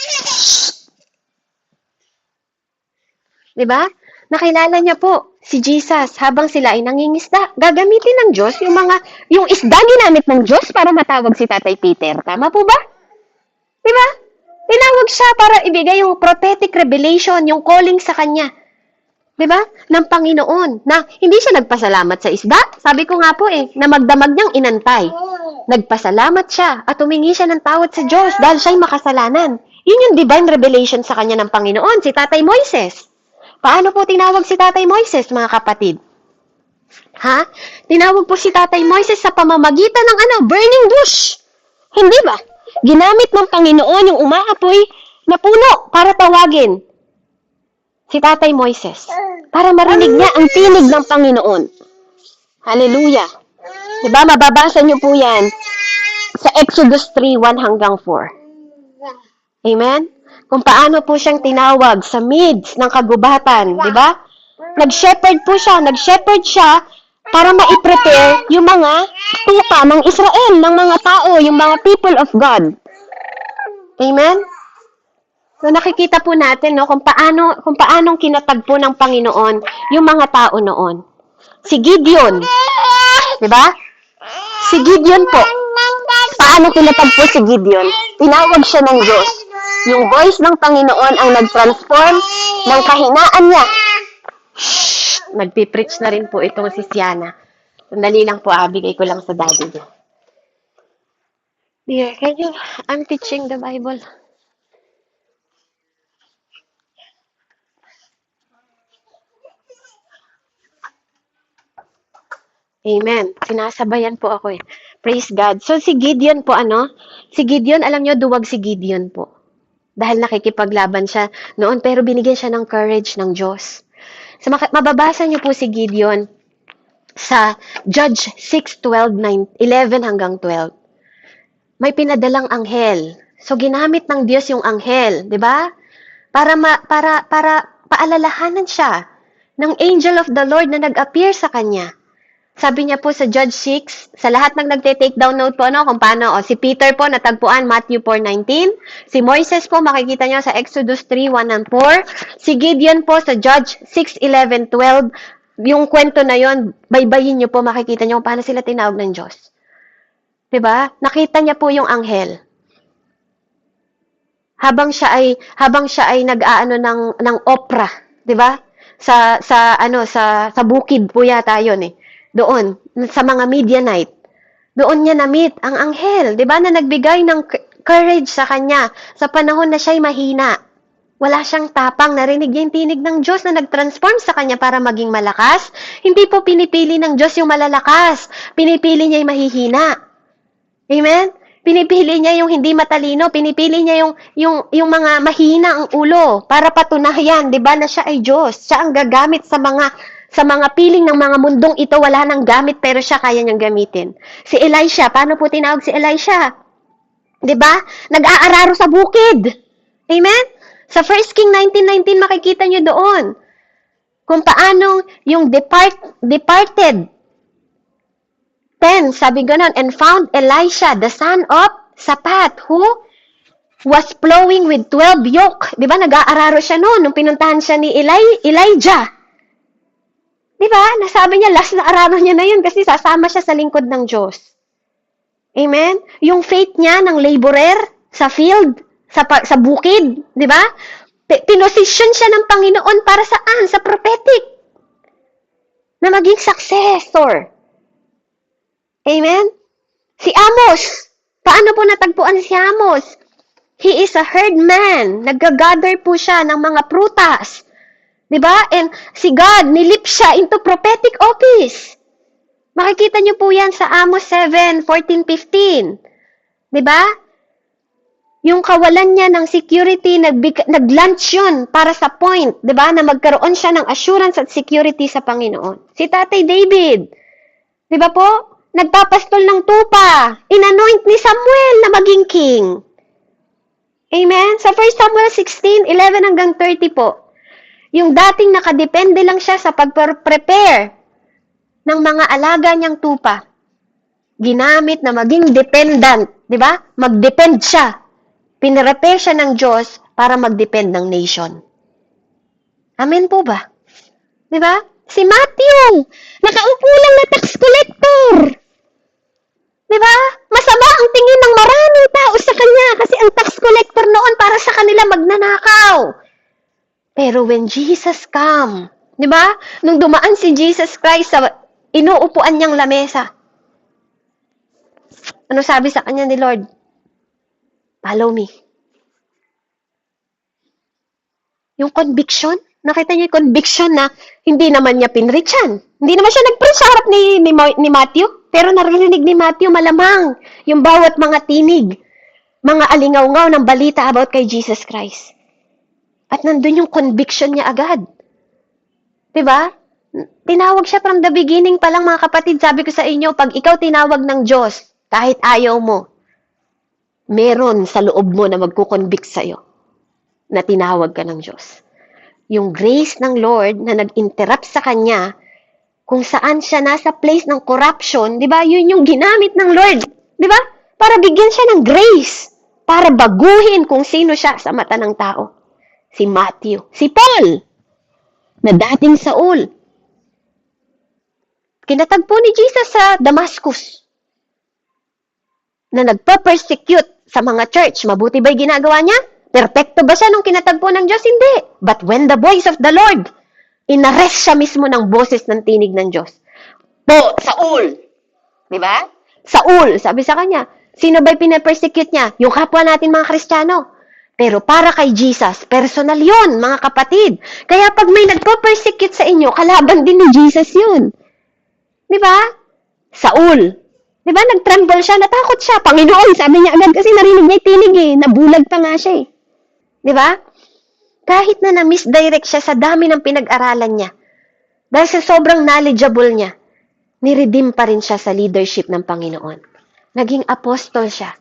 'Di ba? Nakilala niya po si Jesus habang sila ay nangingisda. Gagamitin ng Diyos yung isda ginamit ng Diyos para matawag si Tatay Peter. Tama po ba? 'Di ba? Tinawag siya para ibigay yung prophetic revelation, yung calling sa kanya. 'Di ba? Ng Panginoon na hindi siya nagpasalamat sa isda. Sabi ko nga po na magdamag niyang inantay. Nagpasalamat siya at humingi siya ng tawad sa Diyos dahil siya'y makasalanan. Yun yung divine revelation sa kanya ng Panginoon, si Tatay Moises. Paano po tinawag si Tatay Moises, mga kapatid? Ha? Tinawag po si Tatay Moises sa pamamagitan ng burning bush. Hindi ba? Ginamit ng Panginoon yung umaapoy na puno para tawagin si Tatay Moises. Para marinig niya ang tinig ng Panginoon. Hallelujah. Diba? Mababasa niyo po yan sa Exodus 3:1 hanggang 4. Amen? Kung paano po siyang tinawag sa midst ng kagubatan. Diba? Nag-shepherd siya para ma-prepare yung mga tupa ng Israel, ng mga tao, yung mga people of God. Amen? So nakikita po natin kung paanong kinatagpo ng Panginoon yung mga tao noon. Si Gideon, 'di ba? Si Gideon po. Paano kinatagpo si Gideon? Tinawag siya ng Diyos. Yung voice ng Panginoon ang nag-transform ng kahinaan niya. Nagpipreach na rin po itong si Siana. Sandali lang po, bigay ko lang sa daddy niya. Dear, I'm teaching the Bible. Amen. Sinasabayan po ako Praise God. So si Gideon po Si Gideon, alam nyo, duwag si Gideon po. Dahil nakikipaglaban siya noon, pero binigyan siya ng courage ng Diyos. So mababasa nyo po si Gideon sa Judge 6:11 hanggang 12. May pinadalang anghel. So ginamit ng Diyos yung anghel, 'di ba? Para paalalahanan siya ng angel of the Lord na nag-appear sa kanya. Sabi niya po sa Judge 6, sa lahat ng nagte-take down note po kung paano, si Peter po natagpuan Matthew 4:19, si Moises po makikita niyo sa Exodus 3:1 and 4, si Gideon po sa Judge 6:11-12, yung kwento na yon, baybayin niyo po, makikita niyo kung paano sila tinawag ng Diyos. 'Di ba? Nakita niya po yung anghel. Habang siya ay nag-aano ng opera, 'di ba? Sa bukid po yata 'yon Doon sa mga Midianite. Doon niya na-meet ang anghel, di ba, na nagbigay ng courage sa kanya sa panahon na siya'y mahina. Wala siyang tapang, narinig niya yung tinig ng Diyos na nag-transform sa kanya para maging malakas. Hindi po pinipili ng Diyos yung malalakas, pinipili niya yung mahihina. Amen? Pinipili niya yung hindi matalino, pinipili niya yung mga mahina ang ulo para patunayan, 'di ba, na siya ay Diyos. Siya ang gagamit sa mga piling ng mga mundong ito, wala nang gamit pero siya kaya niyang gamitin. Si Elisha, paano po tinawag si Elisha? 'Di ba? Nag-aararo sa bukid. Amen? Sa 1 King 19:19 makikita niyo doon kung paano yung departed 10, sabi ganon, and found Elisha, the son of Shaphat, who was plowing with 12 yoke. Di ba, nag-aararo siya noon nung pinuntahan siya ni Elijah. Di ba, nasabi niya, last na araro niya na yun kasi sasama siya sa lingkod ng Diyos. Amen? Yung faith niya ng laborer sa field, sa bukid, di ba? Pinosisyon siya ng Panginoon para saan? Sa prophetic. Na maging successor. Amen? Si Amos. Paano po natagpuan si Amos? He is a herdman. Nag-gather po siya ng mga prutas. Diba? And si God, nilip siya into prophetic office. Makikita niyo po yan sa Amos 7, 14, 15. Diba? Yung kawalan niya ng security, nag-lunch yun para sa point, diba? Na magkaroon siya ng assurance at security sa Panginoon. Si Tatay David. Diba po? Nagpapastol ng tupa. Inanoint ni Samuel na maging king. Amen? Sa 1 Samuel 16, 11 hanggang 30 po, yung dating nakadepende lang siya sa pag-prepare ng mga alaga niyang tupa, ginamit na maging dependent. Di ba? Mag-depend siya. Pinrepare siya ng Diyos para mag-depend ng nation. Amen po ba? Di ba? Si Matthew, nakaupo lang na tax collector. Di ba? Masama ang tingin ng maraming tao sa kanya kasi ang tax collector noon para sa kanila magnanakaw. Pero when Jesus come, di ba? Nung dumaan si Jesus Christ sa inuupuan niyang lamesa, ano sabi sa kanya ni Lord? Follow me. Yung conviction, nakita niyo yung conviction na hindi naman niya pinreach yan. Hindi naman siya nag-preach sa harap ni Matthew. Pero narinig ni Matthew malamang yung bawat mga tinig, mga alingaw-ngaw ng balita about kay Jesus Christ. At nandun yung conviction niya agad. Diba? Tinawag siya from the beginning pa lang, mga kapatid. Sabi ko sa inyo, pag ikaw tinawag ng Diyos, kahit ayaw mo, meron sa loob mo na magkukonvict sa'yo na tinawag ka ng Diyos. Yung grace ng Lord na nag-interrupt sa kanya, kung saan siya nasa place ng corruption, di ba? Yun yung ginamit ng Lord, di ba? Para bigyan siya ng grace, para baguhin kung sino siya sa mata ng tao. Si Matthew, si Paul, na dating Saul. Kinatagpo ni Jesus sa Damascus, na nagpa-persecute sa mga church. Mabuti ba'y ginagawa niya? Perpekto ba siya nung kinatagpo ng Diyos? Hindi. But when the voice of the Lord, inarrest siya mismo ng boses ng tinig ng Diyos. Po, Saul. Diba? Saul, sabi sa kanya, sino ba'y pinapersecute niya? Yung kapwa natin mga Kristiyano. Pero para kay Jesus, personal yun, mga kapatid. Kaya pag may nagpo-persecute sa inyo, kalaban din ni Jesus yun. Diba? Saul. Diba? Nag-tremble siya, natakot siya. Panginoon, sabi niya agad kasi narinig niya yung tinig eh. Nabulag pa nga siya eh. Diba? Kahit na na-misdirect siya sa dami ng pinag-aralan niya, dahil sa sobrang knowledgeable niya, niredeem pa rin siya sa leadership ng Panginoon. Naging apostol siya.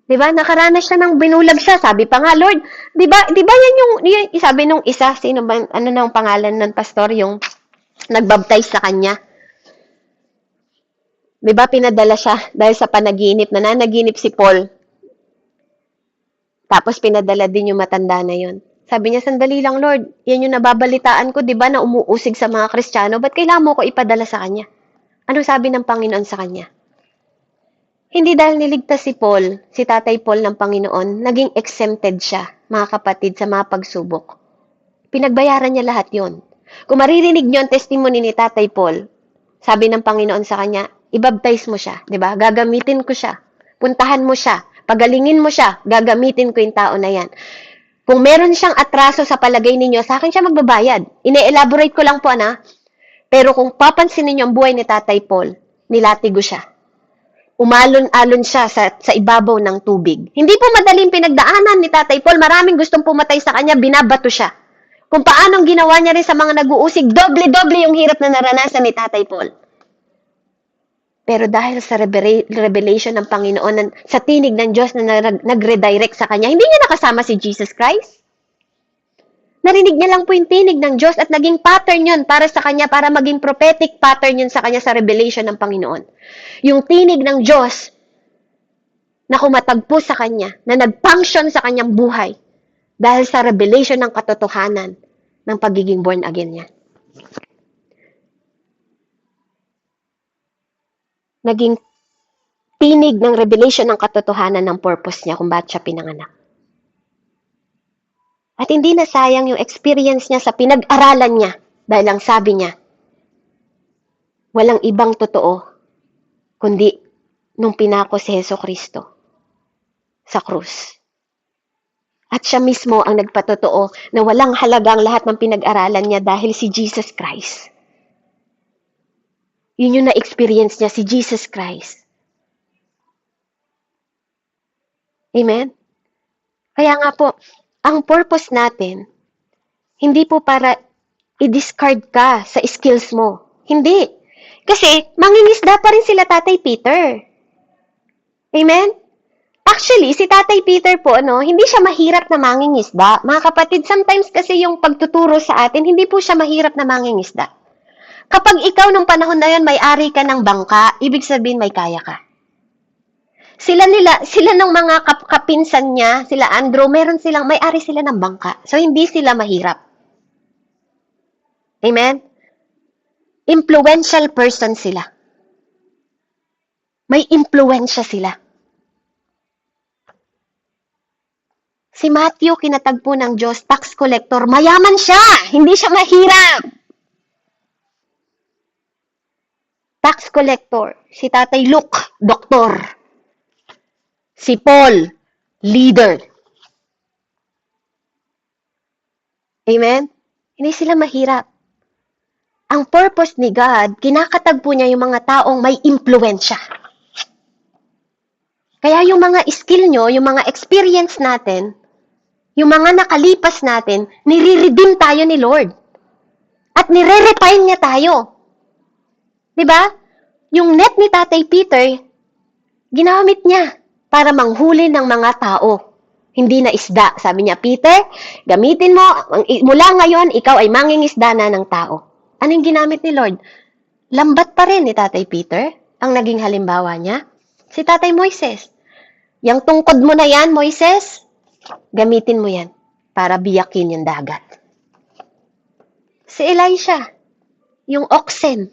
Diba? Nakaranas siya ng binulag siya. Sabi pa nga, Lord, diba yan yung sabi nung isa, sino ba, ano na ang pangalan ng pastor, yung nagbaptize sa kanya? Diba? Pinadala siya dahil sa panaginip, nananaginip si Paul. Tapos pinadala din yung matanda na yun. Sabi niya, sandali lang Lord, yan yung nababalitaan ko, di ba, na umuusig sa mga Kristiyano, ba't kailangan mo ko ipadala sa kanya? Anong sabi ng Panginoon sa kanya? Hindi dahil niligtas si Paul, si Tatay Paul ng Panginoon, naging exempted siya, mga kapatid, sa mga pagsubok. Pinagbayaran niya lahat yon. Kung maririnig niyo ang testimony ni Tatay Paul, sabi ng Panginoon sa kanya, ibaptize mo siya, 'di ba? Gagamitin ko siya. Puntahan mo siya, pagalingin mo siya, gagamitin ko 'yung tao na 'yan. Kung meron siyang atraso sa palagay ninyo, sa akin siya magbabayad. Ine-elaborate ko lang po, Pero kung papansinin niyo ang buhay ni Tatay Paul, nilatigo siya. Umalon-alon siya sa ibabaw ng tubig. Hindi po madaling pinagdaanan ni Tatay Paul. Maraming gustong pumatay sa kanya, binabato siya. Kung paanong ginawa niya rin sa mga nag-uusig, doble-doble yung hirap na naranasan ni Tatay Paul. Pero dahil sa revelation ng Panginoon, sa tinig ng Diyos na nag-redirect sa kanya, hindi niya nakasama si Jesus Christ. Narinig niya lang po yung tinig ng Diyos at naging pattern yun para sa kanya, para maging prophetic pattern yun sa kanya sa revelation ng Panginoon. Yung tinig ng Diyos na kumatagpo sa kanya, na nag-function sa kanyang buhay dahil sa revelation ng katotohanan ng pagiging born again niya. Naging tinig ng revelation ng katotohanan ng purpose niya kung bakit siya pinanganak. At hindi na sayang yung experience niya sa pinag-aralan niya dahil ang sabi niya, walang ibang totoo kundi nung pinako si Hesus Kristo sa krus. At siya mismo ang nagpatotoo na walang halagang lahat ng pinag-aralan niya dahil si Jesus Christ. Yun yung na-experience niya, si Jesus Christ. Amen? Kaya nga po, ang purpose natin, hindi po para i-discard ka sa skills mo. Hindi. Kasi, mangingisda pa rin sila Tatay Peter. Amen? Actually, si Tatay Peter po, hindi siya mahirap na mangingisda. Mga kapatid, sometimes kasi yung pagtuturo sa atin, hindi po siya mahirap na mangingisda. Kapag ikaw nung panahon na yun, may-ari ka ng bangka, ibig sabihin may kaya ka. Sila ng mga kapinsan niya, sila Andrew, may-ari sila ng bangka. So, hindi sila mahirap. Amen? Influential person sila. May impluensya sila. Si Matthew, kinatagpo ng Diyos, tax collector, mayaman siya! Hindi siya mahirap! Tax collector. Si Tatay Luke, doktor. Si Paul, leader. Amen? Hindi sila mahirap. Ang purpose ni God, kinakatagpo niya yung mga taong may impluensya. Kaya yung mga skill nyo, yung mga experience natin, yung mga nakalipas natin, nire-redeem tayo ni Lord. At nire-refine niya tayo. Diba? Yung net ni Tatay Peter, ginamit niya para manghuli ng mga tao. Hindi na isda. Sabi niya, Peter, gamitin mo, mula ngayon, ikaw ay mangingisda na ng tao. Anong ginamit ni Lord? Lambat pa rin ni Tatay Peter, ang naging halimbawa niya. Si Tatay Moises. Yang tungkod mo na yan, Moises, gamitin mo yan para biyakin yung dagat. Si Elisha, yung oxen.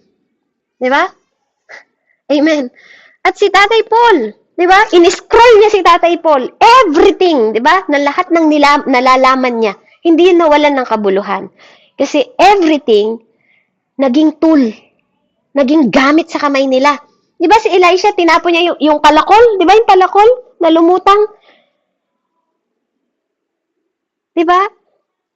Di ba? Amen. At si Tatay Paul, di ba? In-scroll niya si Tatay Paul. Everything, di ba? Na lahat ng nalalaman niya. Hindi yun nawalan ng kabuluhan. Kasi everything, naging tool. Naging gamit sa kamay nila. Di ba si Elisha, tinapon niya yung palakol? Di ba yung palakol na lumutang? Di ba?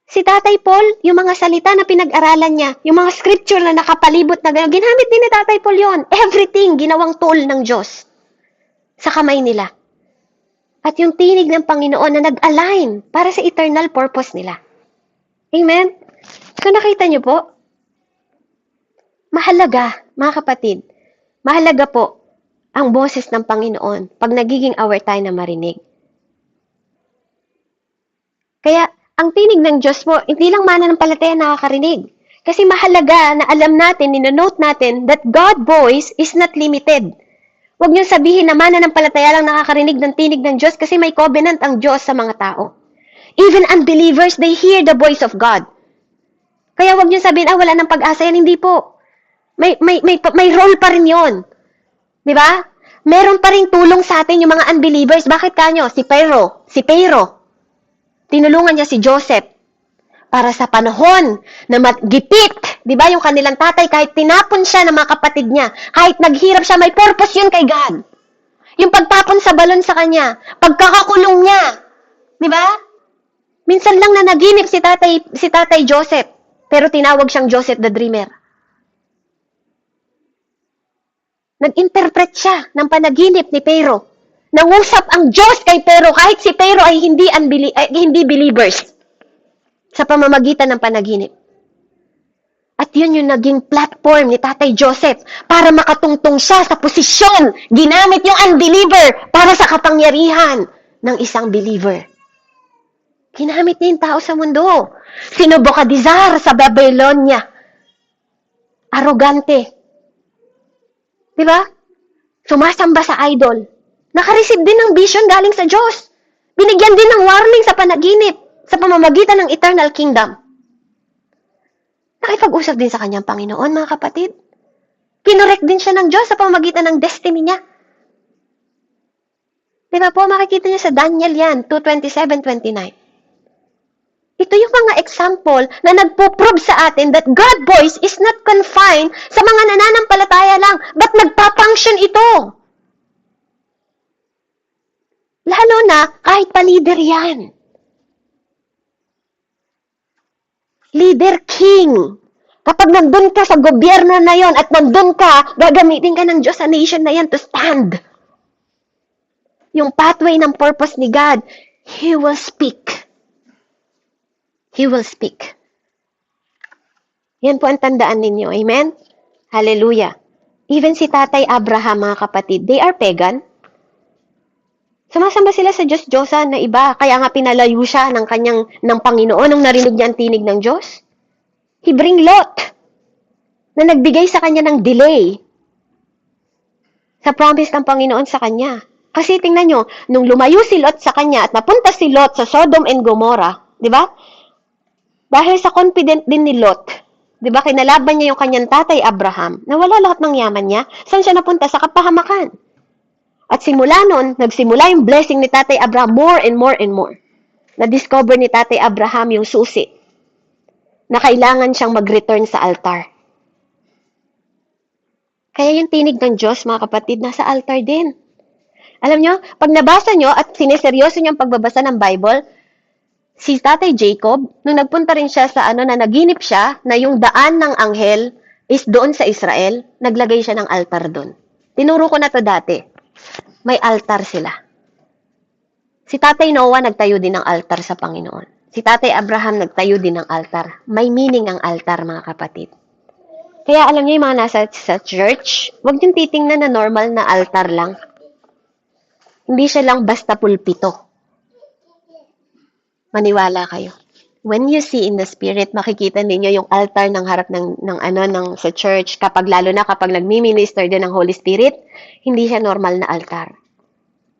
Si Tatay Paul, yung mga salita na pinag-aralan niya, yung mga scripture na nakapalibot na gano'n, ginamit din ni Tatay Paul yon. Everything, ginawang tool ng Diyos sa kamay nila. At yung tinig ng Panginoon na nag-align para sa eternal purpose nila. Amen? So nakita niyo po, mahalaga, mga kapatid, mahalaga po ang boses ng Panginoon pag nagiging aware tayo na marinig. Kaya, ang tinig ng Diyos po, hindi lang mananampalataya nakakarinig. Kasi mahalaga na alam natin, ninonote natin, that God's voice is not limited. Huwag niyong sabihin na mananampalataya lang nakakarinig ng tinig ng Diyos kasi may covenant ang Diyos sa mga tao. Even unbelievers, they hear the voice of God. Kaya huwag niyong sabihin, wala nang pag-asa yan. Hindi po. May role pa rin yon. Di ba? Meron pa rin tulong sa atin yung mga unbelievers. Bakit kanyo? Si Pharaoh. Tinulungan niya si Joseph para sa panahon na magipit, di ba, yung kanilang tatay, kahit tinapon siya ng mga kapatid niya, kahit naghirap siya, may purpose yun kay God. Yung pagtapon sa balon sa kanya, pagkakakulong niya, di ba? Minsan lang na naginip si Tatay Joseph, pero tinawag siyang Joseph the Dreamer. Nag-interpret siya ng panaginip ni Pharaoh. Nangusap ang Diyos kay Pharaoh kahit si Pharaoh ay hindi believers sa pamamagitan ng panaginip. At yun yung naging platform ni Tatay Joseph para makatungtong siya sa posisyon. Ginamit yung unbeliever para sa kapangyarihan ng isang believer. Ginamit niya yung tao sa mundo. Si Nebuchadnezzar sa Babylonia. Arrogante. Diba? Sumasamba sa idol. Nakareceive din ng vision galing sa Diyos. Binigyan din ng warning sa panaginip sa pamamagitan ng eternal kingdom. Nakipag-usap din sa kanyang Panginoon, mga kapatid. Kinorek din siya ng Diyos sa pamamagitan ng destiny niya. Diba po, makikita niyo sa Daniel yan, 2:27-29. Ito yung mga example na nagpo-prove sa atin that God voice is not confined sa mga nananampalataya lang, but nagpa-function ito. Lalo na kahit pa leader yan. Leader king. Kapag nandun ka sa gobyerno na yon at nandun ka, gagamitin ka ng Diyos sa nation na yan to stand. Yung pathway ng purpose ni God, He will speak. He will speak. Yan po ang tandaan ninyo. Amen? Hallelujah. Even si Tatay Abraham, mga kapatid, they are pagan. Sumasamba sila sa Diyos-Diyosan na iba. Kaya nga pinalayo siya ng Panginoon nung narinig niya ang tinig ng Diyos. He bring Lot na nagbigay sa kanya ng delay sa promise ng Panginoon sa kanya. Kasi tingnan nyo, nung lumayo si Lot sa kanya at napunta si Lot sa Sodom and Gomorrah, di ba? Dahil sa confident din ni Lot, di ba, kinalaban niya yung kanyang tatay Abraham, na wala lahat ng yaman niya, saan siya napunta? Sa kapahamakan. At simula nun, nagsimula yung blessing ni Tatay Abraham more and more and more. Na-discover ni Tatay Abraham yung susi na kailangan siyang mag-return sa altar. Kaya yung tinig ng Diyos, mga kapatid, nasa altar din. Alam nyo, pag nabasa nyo at sineseryoso nyo ang pagbabasa ng Bible, si Tatay Jacob, nung nagpunta rin siya sa na naginip siya, na yung daan ng anghel is doon sa Israel, naglagay siya ng altar doon. Tinuro ko na to dati. May altar sila. Si Tatay Noah nagtayo din ng altar sa Panginoon. Si Tatay Abraham nagtayo din ng altar. May meaning ang altar, mga kapatid. Kaya alam niyo yung mga nasa sa church, huwag niyong titingnan na normal na altar lang. Hindi siya lang basta pulpito. Maniwala kayo. When you see in the spirit, makikita ninyo yung altar ng harap ng sa church, lalo na kapag nagmi-minister din ng Holy Spirit, hindi siya normal na altar.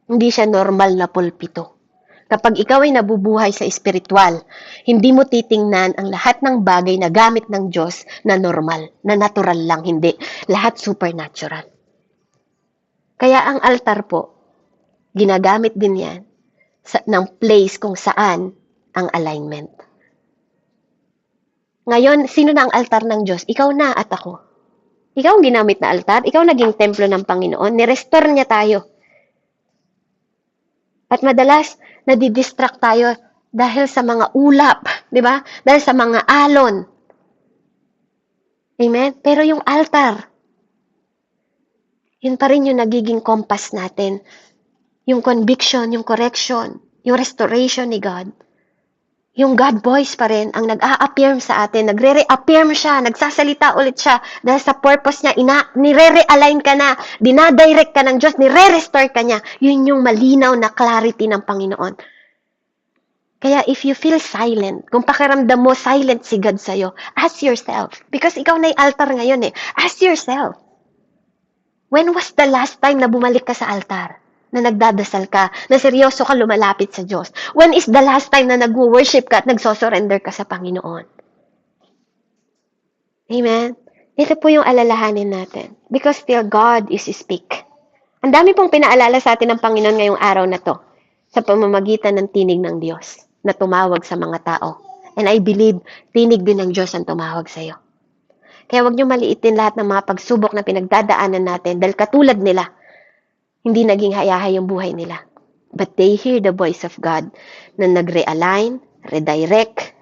Hindi siya normal na pulpito. Kapag ikaw ay nabubuhay sa espiritual, hindi mo titingnan ang lahat ng bagay na gamit ng Diyos na normal, na natural lang, hindi. Lahat supernatural. Kaya ang altar po, ginagamit din yan ng place kung saan ang alignment. Ngayon, sino na ang altar ng Diyos? Ikaw na at ako. Ikaw ang ginamit na altar, ikaw naging templo ng Panginoon, nirestore niya tayo. At madalas, nadidistract tayo dahil sa mga ulap, di ba? Dahil sa mga alon. Amen? Pero yung altar, yun pa rin yung nagiging compass natin. Yung conviction, yung correction, yung restoration ni God. Yung God voice pa rin ang nag-a-affirm sa atin, nagre-reaffirm siya, nagsasalita ulit siya dahil sa purpose niya, nire-realign ka na, dinadirect ka ng Diyos, nire-restore ka niya. Yun yung malinaw na clarity ng Panginoon. Kaya if you feel silent, kung pakiramdam mo silent si God sa'yo, ask yourself, because ikaw na yung altar ngayon ask yourself, when was the last time na bumalik ka sa altar? Na nagdadasal ka, na seryoso ka lumalapit sa Diyos? When is the last time na nag-worship ka at nagsosurrender ka sa Panginoon? Amen? Ito po yung alalahanin natin. Because still God is speak. Ang dami pong pinaalala sa atin ng Panginoon ngayong araw na to sa pamamagitan ng tinig ng Diyos na tumawag sa mga tao. And I believe, tinig din ng Diyos ang tumawag sa'yo. Kaya huwag niyo maliitin lahat ng mga pagsubok na pinagdadaanan natin dahil katulad nila, hindi naging hayahay yung buhay nila. But they hear the voice of God na nag-realign, redirect,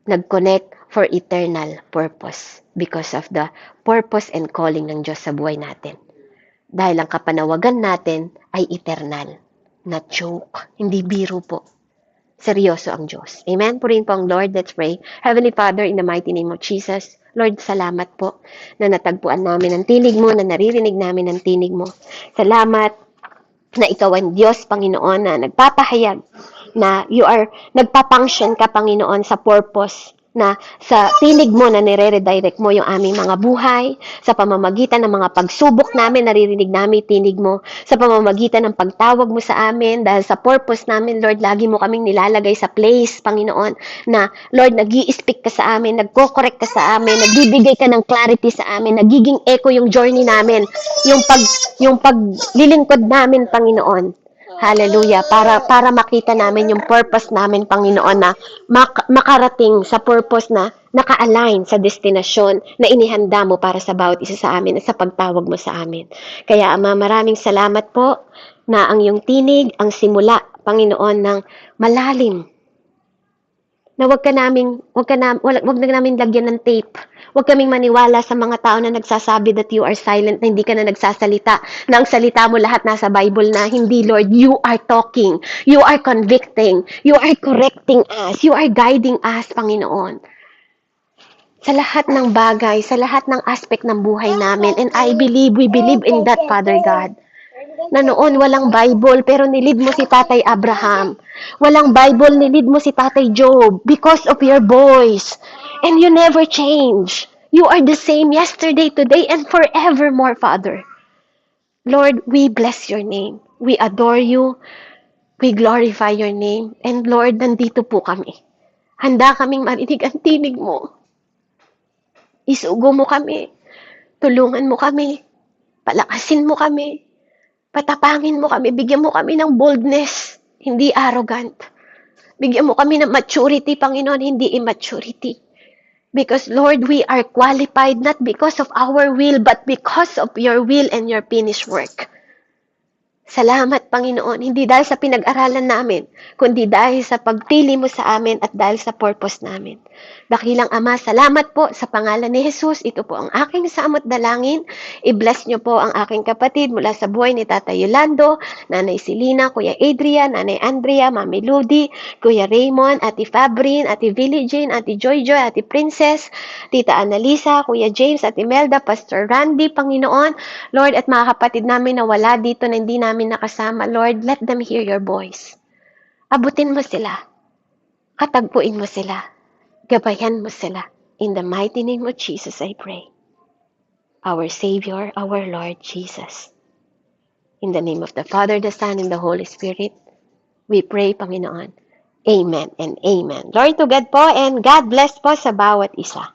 nag-connect for eternal purpose because of the purpose and calling ng Diyos sa buhay natin. Dahil ang kapanawagan natin ay eternal, not joke, hindi biro po. Seryoso ang Diyos. Amen? Purihin po ang Lord. Let's pray. Heavenly Father, in the mighty name of Jesus, Lord, salamat po na natagpuan namin ang tinig mo, na naririnig namin ang tinig mo. Salamat na ikaw ang Diyos, Panginoon, na nagpapahayag na you are, nagpapunction ka, Panginoon, sa purpose na sa tinig mo na nire-redirect mo yung aming mga buhay, sa pamamagitan ng mga pagsubok namin, naririnig namin tinig mo, sa pamamagitan ng pagtawag mo sa amin, dahil sa purpose namin, Lord, lagi mo kaming nilalagay sa place, Panginoon, na, Lord, nag-i-speak ka sa amin, nagko-correct ka sa amin, nagbibigay ka ng clarity sa amin, nagiging echo yung journey namin, yung paglilingkod namin, Panginoon. Hallelujah. Para makita namin yung purpose namin, Panginoon, na makarating sa purpose na naka-align sa destinasyon na inihanda mo para sa bawat isa sa amin at sa pagtawag mo sa amin. Kaya, Ama, maraming salamat po na ang iyong tinig, ang simula, Panginoon, ng malalim na wag na namin lagyan ng tape. Wag kaming maniwala sa mga tao na nagsasabi that you are silent, na hindi ka na nagsasalita, na ang salita mo lahat nasa Bible na hindi, Lord, you are talking, you are convicting, you are correcting us, you are guiding us, Panginoon. Sa lahat ng bagay, sa lahat ng aspect ng buhay namin. And we believe in that, Father God, na noon walang Bible pero nilid mo si Tatay Abraham. Walang Bible, nilid mo si Tatay Job because of your voice. And you never change. You are the same yesterday, today, and forevermore, Father. Lord, we bless your name. We adore you. We glorify your name. And Lord, nandito po kami. Handa kaming marinig ang tinig mo. Isugo mo kami. Tulungan mo kami. Palakasin mo kami. Patapangin mo kami, bigyan mo kami ng boldness, hindi arrogant. Bigyan mo kami ng maturity, Panginoon, hindi immaturity. Because, Lord, we are qualified not because of our will, but because of your will and your finished work. Salamat, Panginoon, hindi dahil sa pinag-aralan namin, kundi dahil sa pagpili mo sa amin at dahil sa purpose namin. Dakilang Ama, salamat po sa pangalan ni Jesus. Ito po ang aking samot dalangin. I-bless niyo po ang aking kapatid mula sa buhay ni Tatay Yolando, Nanay Selena, Kuya Adrian, Nanay Andrea, Mami Ludi, Kuya Raymond, Ate Fabrin, Ate Billie Jean, Ate Joy Joy, Ate Princess, Tita Annalisa, Kuya James, Ate Melda, Pastor Randy, Panginoon, Lord, at mga kapatid namin na wala dito na hindi namin nakasama, Lord, let them hear your voice. Abutin mo sila. Katagpuin mo sila. Gabayan mo sila. In the mighty name of Jesus, I pray. Our Savior, our Lord Jesus. In the name of the Father, the Son, and the Holy Spirit, we pray, Panginoon. Amen and amen. Glory to God po, and God bless po sa bawat isa.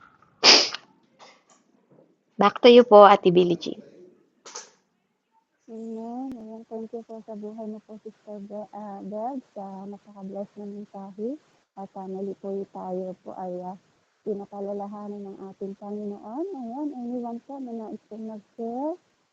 Back to you po, Ate Billie Jean. Amen. Ayan, thank you po sa buhay mo po, Sister Deb, sa napaka-bless na mensahe. At mali po tayo po ay pinakalalahanan ng ating Panginoon. Ayan, anyone po na nais pong mag-share